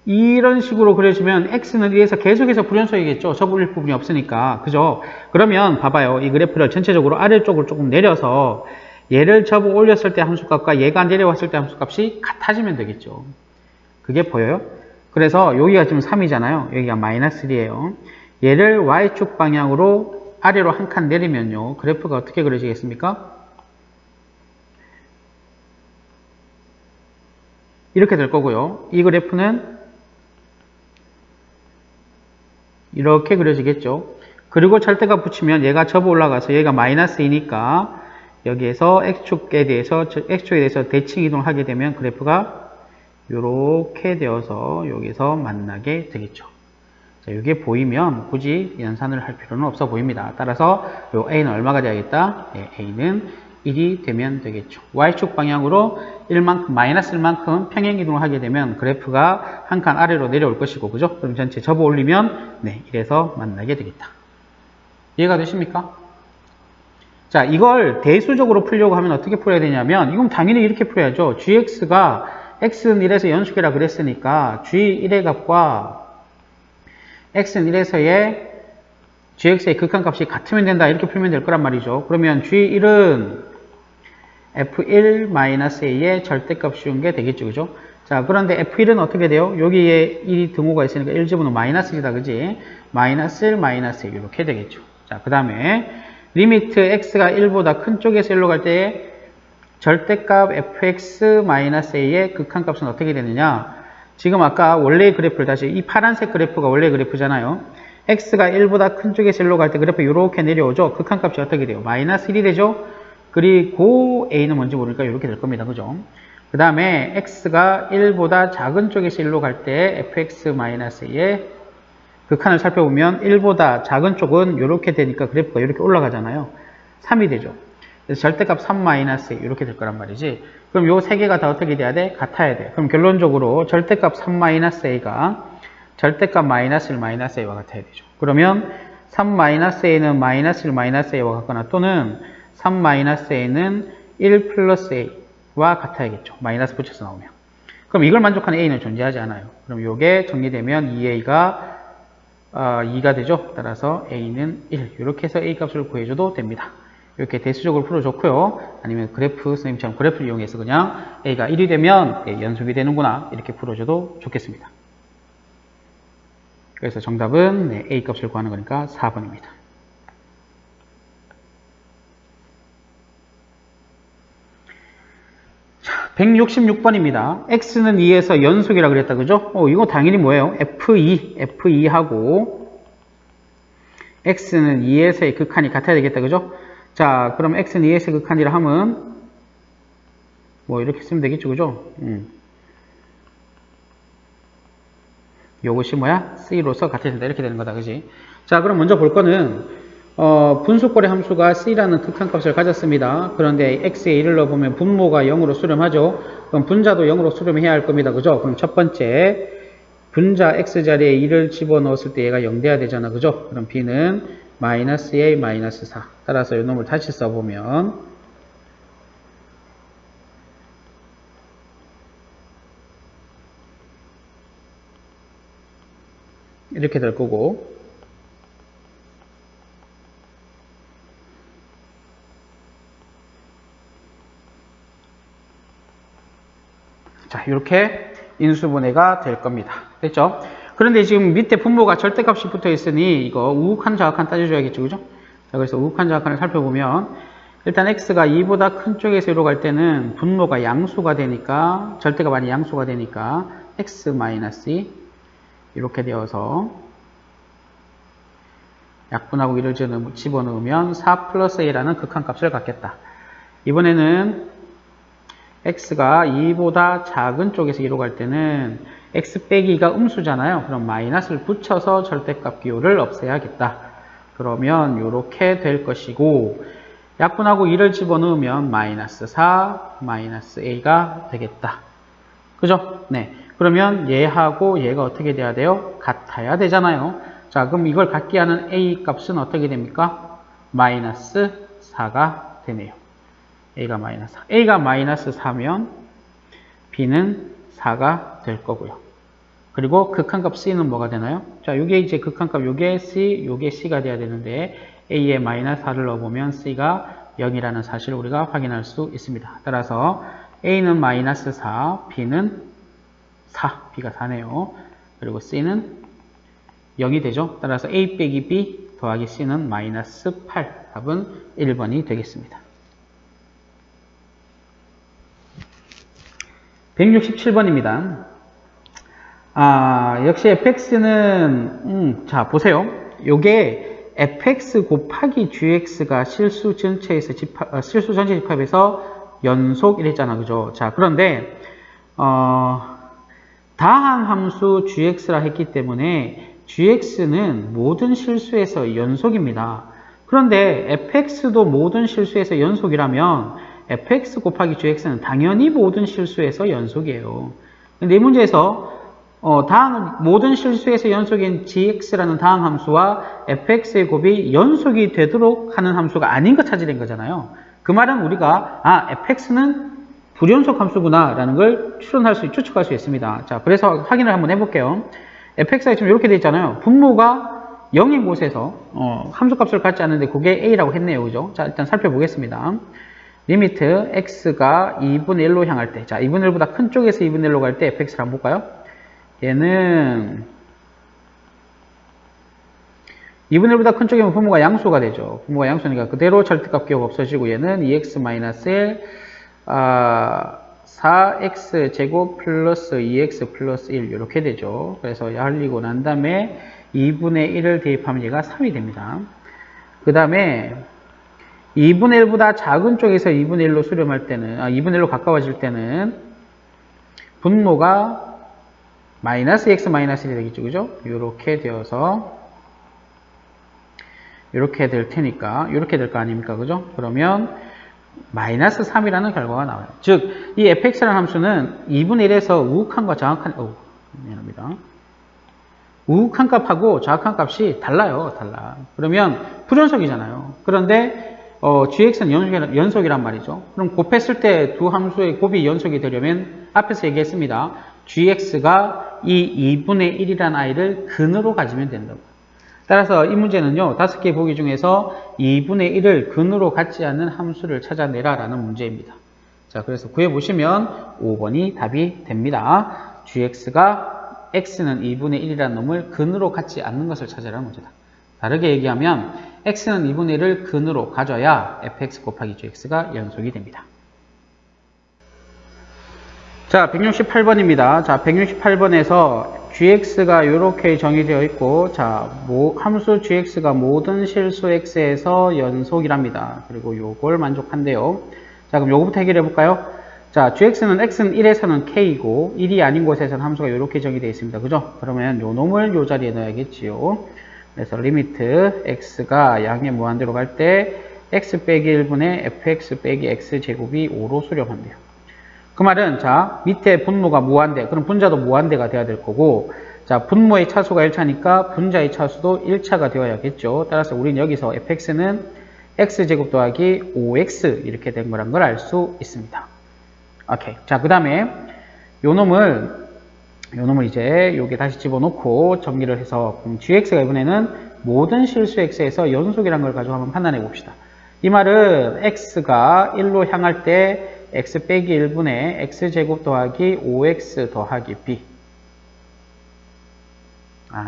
이런 식으로 그려지면 x는 1에서 계속해서 불연속이겠죠. 접어 올릴 부분이 없으니까. 그죠? 그러면 봐봐요. 이 그래프를 전체적으로 아래쪽으로 조금 내려서 얘를 접어 올렸을 때 함수값과 얘가 내려왔을 때 함수값이 같아지면 되겠죠. 그게 보여요? 그래서 여기가 지금 3이잖아요. 여기가 마이너스 1이에요. 얘를 Y축 방향으로 아래로 한 칸 내리면요. 그래프가 어떻게 그려지겠습니까? 이렇게 될 거고요. 이 그래프는 이렇게 그려지겠죠. 그리고 절대값 붙이면 얘가 접어 올라가서 얘가 마이너스이니까 여기에서 X축에 대해서 대칭 이동을 하게 되면 그래프가 이렇게 되어서 여기서 만나게 되겠죠. 자, 이게 보이면 굳이 연산을 할 필요는 없어 보입니다. 따라서 요 A는 얼마가 되야겠다? 네, A는 1이 되면 되겠죠. Y축 방향으로 1만큼, 마이너스 1만큼 평행 이동을 하게 되면 그래프가 한 칸 아래로 내려올 것이고, 그죠? 그럼 전체 접어 올리면, 네, 이래서 만나게 되겠다. 이해가 되십니까? 자, 이걸 대수적으로 풀려고 하면 어떻게 풀어야 되냐면, 이건 당연히 이렇게 풀어야죠. gx가 x는 1에서 연속이라 그랬으니까, g1의 값과 x는 1에서의 gx의 극한값이 같으면 된다. 이렇게 풀면 될 거란 말이죠. 그러면 g1은 f1-a의 절대값 씌운 게 되겠죠. 그죠? 자, 그런데 f1은 어떻게 돼요? 여기에 1이 등호가 있으니까 1 집어넣으면 마이너스이다. 그지? 마이너스 1, 마이너스 1 이렇게 되겠죠. 자, 그 다음에 리미트 x가 1보다 큰 쪽에서 1로 갈 때 절대값 fx-a의 극한값은 어떻게 되느냐? 지금 아까 원래의 그래프를 다시, 이 파란색 그래프가 원래 그래프잖아요. x가 1보다 큰 쪽에서 1로 갈 때 그래프 이렇게 내려오죠. 극한값이 어떻게 돼요? 마이너스 1이 되죠. 그리고 a는 뭔지 모르니까 이렇게 될 겁니다. 그죠? 그 다음에 x가 1보다 작은 쪽에서 1로 갈 때 fx-a의 극한을 살펴보면 1보다 작은 쪽은 이렇게 되니까 그래프가 이렇게 올라가잖아요. 3이 되죠. 그래서 절대값 3-a 이렇게 될 거란 말이지. 그럼 요 세 개가 다 어떻게 돼야 돼? 같아야 돼. 그럼 결론적으로 절대값 3-a가 절대값 -1-a와 같아야 되죠. 그러면 3-a는 -1-a와 같거나 또는 3-a는 1 플러스 a와 같아야겠죠. 마이너스 붙여서 나오면. 그럼 이걸 만족하는 a는 존재하지 않아요. 그럼 요게 정리되면 2a가 2가 되죠. 따라서 a는 1. 이렇게 해서 a 값을 구해줘도 됩니다. 이렇게 대수적으로 풀어줬고요. 아니면 그래프, 선생님처럼 그래프를 이용해서 그냥 a가 1이 되면 연속이 되는구나. 이렇게 풀어줘도 좋겠습니다. 그래서 정답은 a 값을 구하는 거니까 4번입니다. 자, 166번입니다. x는 2에서 연속이라 그랬다. 그죠? 이거 당연히 뭐예요? f2하고 x는 2에서의 극한이 같아야 되겠다. 그죠? 자, 그럼 x는 2에서의 극한이라 하면 뭐 이렇게 쓰면 되겠죠. 그죠? 요것이 뭐야? c로서 같아야 된다. 이렇게 되는 거다. 그지? 자, 그럼 먼저 볼 거는 분수꼴의 함수가 c라는 극한값을 가졌습니다. 그런데 x에 1을 넣어보면 분모가 0으로 수렴하죠. 그럼 분자도 0으로 수렴해야 할 겁니다. 그죠? 그럼 첫 번째 분자 x자리에 1을 집어넣었을 때 얘가 0 돼야 되잖아. 그죠? 그럼 b는 -a, -4. 따라서 이 놈을 다시 써보면 이렇게 될 거고, 자, 이렇게 인수분해가 될 겁니다. 됐죠? 그런데 지금 밑에 분모가 절대값이 붙어 있으니 이거 우극한 좌극한 따져줘야겠죠. 그죠? 자, 그래서 우극한 좌극한을 살펴보면 일단 x가 2보다 큰 쪽에서 1로 갈 때는 분모가 양수가 되니까, 절대가 많이 양수가 되니까 x-2 이렇게 되어서 약분하고 1을 집어넣으면 4 플러스 a라는 극한값을 갖겠다. 이번에는 x가 2보다 작은 쪽에서 2로 갈 때는 x 빼기가 음수잖아요. 그럼 마이너스를 붙여서 절대값 기호를 없애야겠다. 그러면 이렇게 될 것이고, 약분하고 2를 집어넣으면 -4, -a가 되겠다. 그죠? 네. 그러면 얘하고 얘가 어떻게 돼야 돼요? 같아야 되잖아요. 자, 그럼 이걸 같게 하는 a 값은 어떻게 됩니까? -4가 되네요. a가 -4. a가 -4면 b는 4가 될 거고요. 그리고 극한값 c는 뭐가 되나요? 자, 요게 이제 극한값, 요게 c, 요게 c가 돼야 되는데 a에 -4를 넣어보면 c가 0이라는 사실을 우리가 확인할 수 있습니다. 따라서 a는 -4, b는 4, b가 4네요. 그리고 c는 0이 되죠. 따라서 A 빼기 B 더하기 C는 마이너스 8. 답은 1번이 되겠습니다. 167번입니다. 역시 fx는, 자, 보세요. 요게 fx 곱하기 gx가 실수 전체 집합에서 연속 이랬잖아. 그죠? 자, 그런데, 다항 함수 gx라 했기 때문에 gx는 모든 실수에서 연속입니다. 그런데 fx도 모든 실수에서 연속이라면 fx 곱하기 gx는 당연히 모든 실수에서 연속이에요. 근데 이 문제에서 모든 실수에서 연속인 gx라는 다항 함수와 fx의 곱이 연속이 되도록 하는 함수가 아닌 것 찾으는 거잖아요. 그 말은 우리가 fx는 불연속 함수구나 라는 걸 추측할 수 있습니다. 자, 그래서 확인을 한번 해볼게요. fx가 지금 이렇게 돼 있잖아요. 분모가 0인 곳에서 함수값을 갖지 않는데 그게 a라고 했네요. 그죠? 자, 일단 살펴보겠습니다. 리미트 x가 2분의 1로 향할 때, 자, 2분의 1보다 큰 쪽에서 2분의 1로 갈 때 fx를 한번 볼까요? 얘는 2분의 1보다 큰 쪽이면 분모가 양수가 되죠. 분모가 양수니까 그대로 절대값 기억 없어지고 얘는 2x-1 4x 제곱 플러스 2x 플러스 1 이렇게 되죠. 그래서 열리고 난 다음에 2분의 1을 대입하면 얘가 3이 됩니다. 그 다음에 2분의 1보다 작은 쪽에서 2분의 1로 수렴할 때는 2분의 1로 가까워질 때는 분모가 마이너스 x 마이너스 1이 되겠죠. 그죠? 이렇게 되어서 이렇게 될 테니까 이렇게 될 거 아닙니까? 그죠? 그러면 마이너스 3이라는 결과가 나와요. 즉, 이 fx라는 함수는 2분의 1에서 우극한과 정확한, 미안합니다. 우극한 값하고 정확한 값이 달라요. 달라. 그러면 불연속이잖아요. 그런데 gx는 연속이란 말이죠. 그럼 곱했을 때 두 함수의 곱이 연속이 되려면 앞에서 얘기했습니다. gx가 이 2분의 1이라는 아이를 근으로 가지면 된다고. 따라서 이 문제는요, 5개 보기 중에서 2분의 1을 근으로 갖지 않는 함수를 찾아내라 라는 문제입니다. 자, 그래서 구해보시면 5번이 답이 됩니다. gx가 x는 2분의 1이라는 놈을 근으로 갖지 않는 것을 찾아라는 문제다. 다르게 얘기하면 x는 2분의 1을 근으로 가져야 fx 곱하기 gx가 연속이 됩니다. 자, 168번입니다. 자, 168번에서 gx가 이렇게 정의되어 있고, 자, 함수 gx가 모든 실수 x에서 연속이랍니다. 그리고 요걸 만족한대요. 자, 그럼 요거부터 해결해 볼까요? 자, gx는 x는 1에서는 k이고 1이 아닌 곳에서는 함수가 이렇게 정의되어 있습니다. 그죠? 그러면 요 놈을 요 자리에 넣어야겠지요. 그래서 리미트 x가 양의 무한대로 갈 때 x 빼기 1분의 fx 빼기 x제곱이 5로 수렴한대요. 그 말은 자, 밑에 분모가 무한대, 그럼 분자도 무한대가 돼야 될 거고, 자, 분모의 차수가 1차니까 분자의 차수도 1차가 되어야겠죠. 따라서 우리는 여기서 fx는 x제곱 더하기 5x 이렇게 된 거란 걸 알 수 있습니다. 오케이. 자, 그 다음에 요 놈을 이제 여기 다시 집어넣고 정리를 해서 gx가 이번에는 모든 실수 x에서 연속이라는 걸 가지고 한번 판단해 봅시다. 이 말은 x가 1로 향할 때 x 빼기 1분의 x제곱 더하기 5x 더하기 b.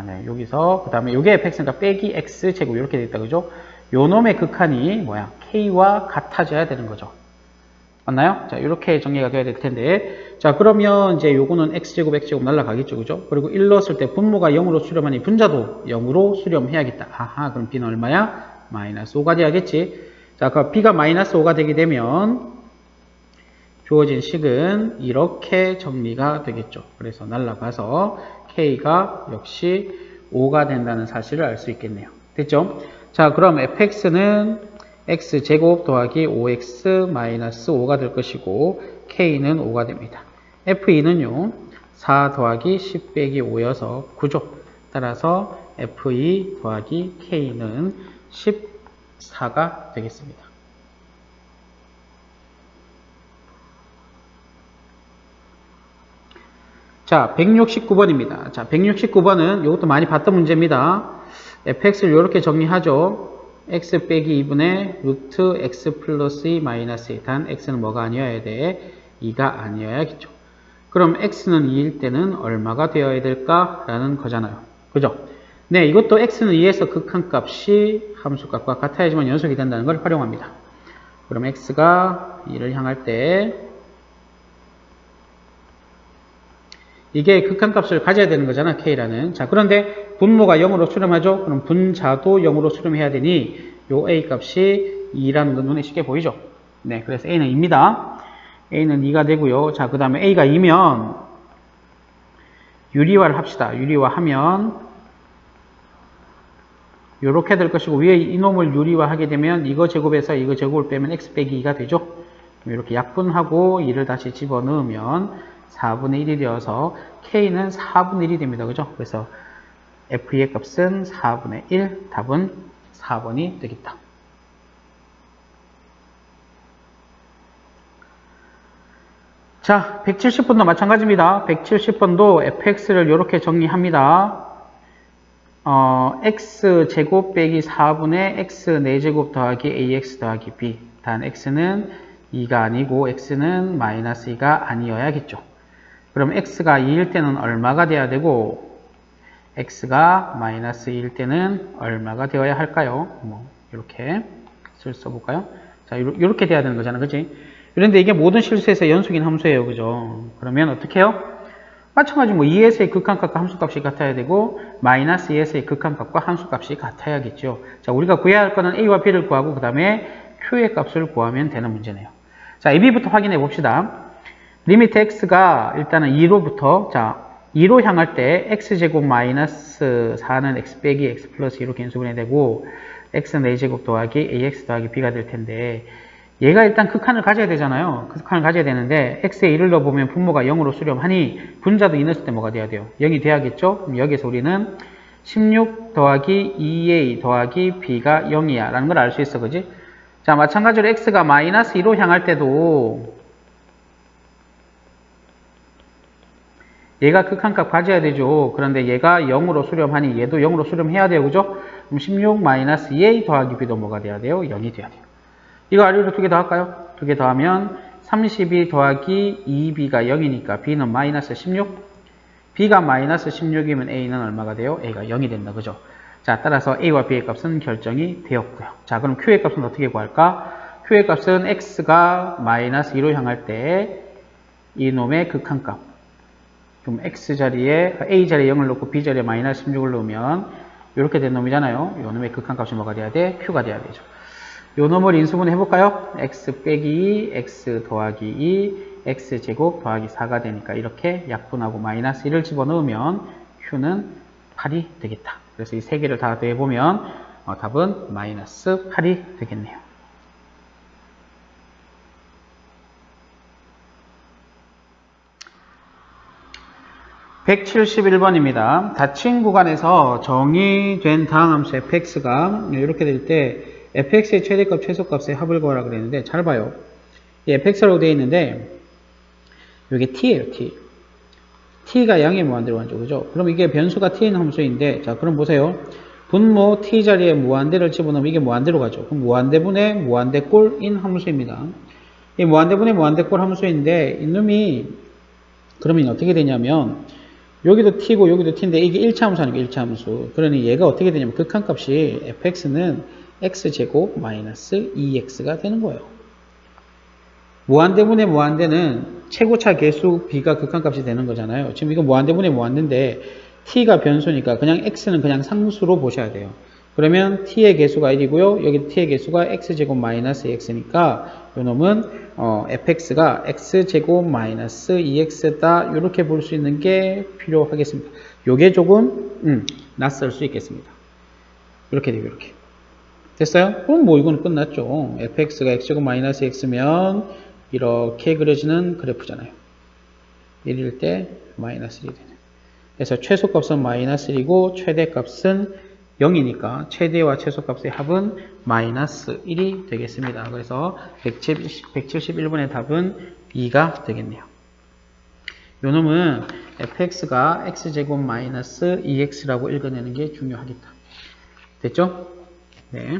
네. 여기서 그 다음에 요게 fx니까 빼기 x제곱 이렇게 되어 있다. 그죠? 요 놈의 극한이 뭐야? k와 같아져야 되는 거죠. 맞나요? 자, 이렇게 정리가 돼야 될 텐데. 자, 그러면 이제 요거는 x제곱 날라가겠죠. 그죠? 그리고 1 넣었을 때 분모가 0으로 수렴하니 분자도 0으로 수렴해야겠다. 아하, 그럼 b는 얼마야? 마이너스 5가 돼야겠지. 자, 그럼 b가 마이너스 5가 되게 되면 주어진 식은 이렇게 정리가 되겠죠. 그래서 날라가서 k가 역시 5가 된다는 사실을 알 수 있겠네요. 됐죠? 자, 그럼 fx는 x제곱 더하기 5x 마이너스 5가 될 것이고 k는 5가 됩니다. f2는요 4 더하기 10 빼기 5여서 9죠. 따라서 f2 더하기 k는 14가 되겠습니다. 자, 169번입니다. 자, 169번은 이것도 많이 봤던 문제입니다. fx를 이렇게 정리하죠. x 빼기 2분의 루트 x 플러스 2 마이너스 2. 단 x는 뭐가 아니어야 돼? 2가 아니어야겠죠. 그럼 x는 2일 때는 얼마가 되어야 될까? 라는 거잖아요. 그죠? 네, 이것도 x는 2에서 극한값이 함수값과 같아야지만 연속이 된다는 걸 활용합니다. 그럼 x가 2를 향할 때 이게 극한값을 가져야 되는 거잖아, k라는. 자, 그런데 분모가 0으로 수렴하죠? 그럼 분자도 0으로 수렴해야 되니 요 a 값이 2라는 건 눈에 쉽게 보이죠? 네, 그래서 a는 2입니다. a는 2가 되고요. 자, 그 다음에 a가 2면 유리화를 합시다. 유리화하면 요렇게 될 것이고 위에 이놈을 유리화하게 되면 이거 제곱에서 이거 제곱을 빼면 x 빼기 2가 되죠. 이렇게 약분하고 2를 다시 집어넣으면 4분의 1이 되어서 k는 4분의 1이 됩니다. 그죠? 그래서 f의 값은 4분의 1, 답은 4번이 되겠다. 자, 170번도 마찬가지입니다. 170번도 fx를 이렇게 정리합니다. x제곱 빼기 4분의 x 4제곱 더하기 ax 더하기 b. 단 x는 2가 아니고 x는 마이너스 2가 아니어야겠죠. 그럼 x가 2일 때는 얼마가 돼야 되고 x가 마이너스 2일 때는 얼마가 되어야 할까요? 이렇게 써볼까요? 자, 이렇게 돼야 되는 거잖아, 그치? 그런데 이게 모든 실수에서 연속인 함수예요, 그죠? 그러면 어떻게 해요? 마찬가지 2에서의 극한값과 함수값이 같아야 되고 마이너스 2에서의 극한값과 함수값이 같아야겠죠. 자, 우리가 구해야 할 거는 a와 b를 구하고 그 다음에 q의 값을 구하면 되는 문제네요. 자, ab부터 확인해 봅시다. 리미트 x가 일단은 2로부터 자 2로 향할 때 x제곱 마이너스 4는 x 빼기 x 플러스 2로 개수분해 되고 x는 a제곱 더하기 ax 더하기 b가 될 텐데 얘가 일단 극한을 가져야 되잖아요. 극한을 가져야 되는데 x에 2를 넣어보면 분모가 0으로 수렴하니 분자도 2 넣었을 때 뭐가 돼야 돼요? 0이 돼야겠죠? 그럼 여기서 우리는 16 더하기 2a 더하기 b가 0이야 라는 걸 알 수 있어, 그지? 자, 마찬가지로 x가 마이너스 2로 향할 때도 얘가 극한값 가져야 되죠. 그런데 얘가 0으로 수렴하니 얘도 0으로 수렴해야 돼요, 그죠? 그럼 16 마이너스 2a 더하기 b도 뭐가 돼야 돼요? 0이 돼야 돼요. 이거 아래로 2개 더 할까요? 2개 더 하면 32 더하기 2b가 0이니까 b는 마이너스 16. b가 마이너스 16이면 a는 얼마가 돼요? a가 0이 된다. 그죠? 자, 따라서 a와 b의 값은 결정이 되었고요. 자, 그럼 q의 값은 어떻게 구할까? q의 값은 x가 마이너스 2로 향할 때 이놈의 극한값. 그럼 x 자리에 a 자리에 0을 넣고 b 자리에 마이너스 16을 넣으면 이렇게 된 놈이잖아요. 이놈의 극한값이 뭐가 돼야 돼? q가 돼야 되죠. 요 놈을 인수분 해볼까요? x 빼기 2, x 더하기 2, x제곱 더하기 4가 되니까 이렇게 약분하고 마이너스 1을 집어넣으면 q는 8이 되겠다. 그래서 이 세 개를 다 더해보면 답은 마이너스 8이 되겠네요. (171번입니다) 닫힌 구간에서 정의된 다항 함수 fx가 이렇게 될 때 fx의 최대값, 최소값의 합을 구하라 그랬는데 잘 봐요. 이 fx라고 되어 있는데 이게 t예요, t. t가 양의 무한대로 가죠, 그죠? 그럼 이게 변수가 t인 함수인데 자, 그럼 보세요. 분모 t 자리에 무한대를 집어넣으면 이게 무한대로 가죠. 그럼 무한대분의 무한대꼴인 함수입니다. 이 무한대분의 무한대꼴 함수인데 이놈이 그러면 어떻게 되냐면 여기도 t고 여기도 t인데 이게 1차 함수 아니고 1차 함수. 그러니 얘가 어떻게 되냐면 극한값이 fx는 x제곱 마이너스 2x가 되는 거예요. 무한대분의 무한대는 최고차 개수 b가 극한값이 되는 거잖아요. 지금 이거 무한대분의 무한대인데 t가 변수니까 그냥 x는 그냥 상수로 보셔야 돼요. 그러면 t의 개수가 1이고요. 여기 t의 개수가 x제곱 마이너스 x니까 이놈은 fx가 x제곱 마이너스 2x다 이렇게 볼 수 있는 게 필요하겠습니다. 요게 조금 낯설 수 있겠습니다. 이렇게 되고 이렇게 됐어요? 그럼 뭐 이거는 끝났죠. fx가 x제곱 마이너스 x면 이렇게 그려지는 그래프잖아요. 1일 때 마이너스 1이 되는. 그래서 최소값은 마이너스 1이고 최대값은 0이니까 최대와 최소값의 합은 마이너스 1이 되겠습니다. 그래서 171번의 답은 2가 되겠네요. 요 놈은 fx가 x제곱 마이너스 2x라고 읽어내는 게 중요하겠다. 됐죠? 네.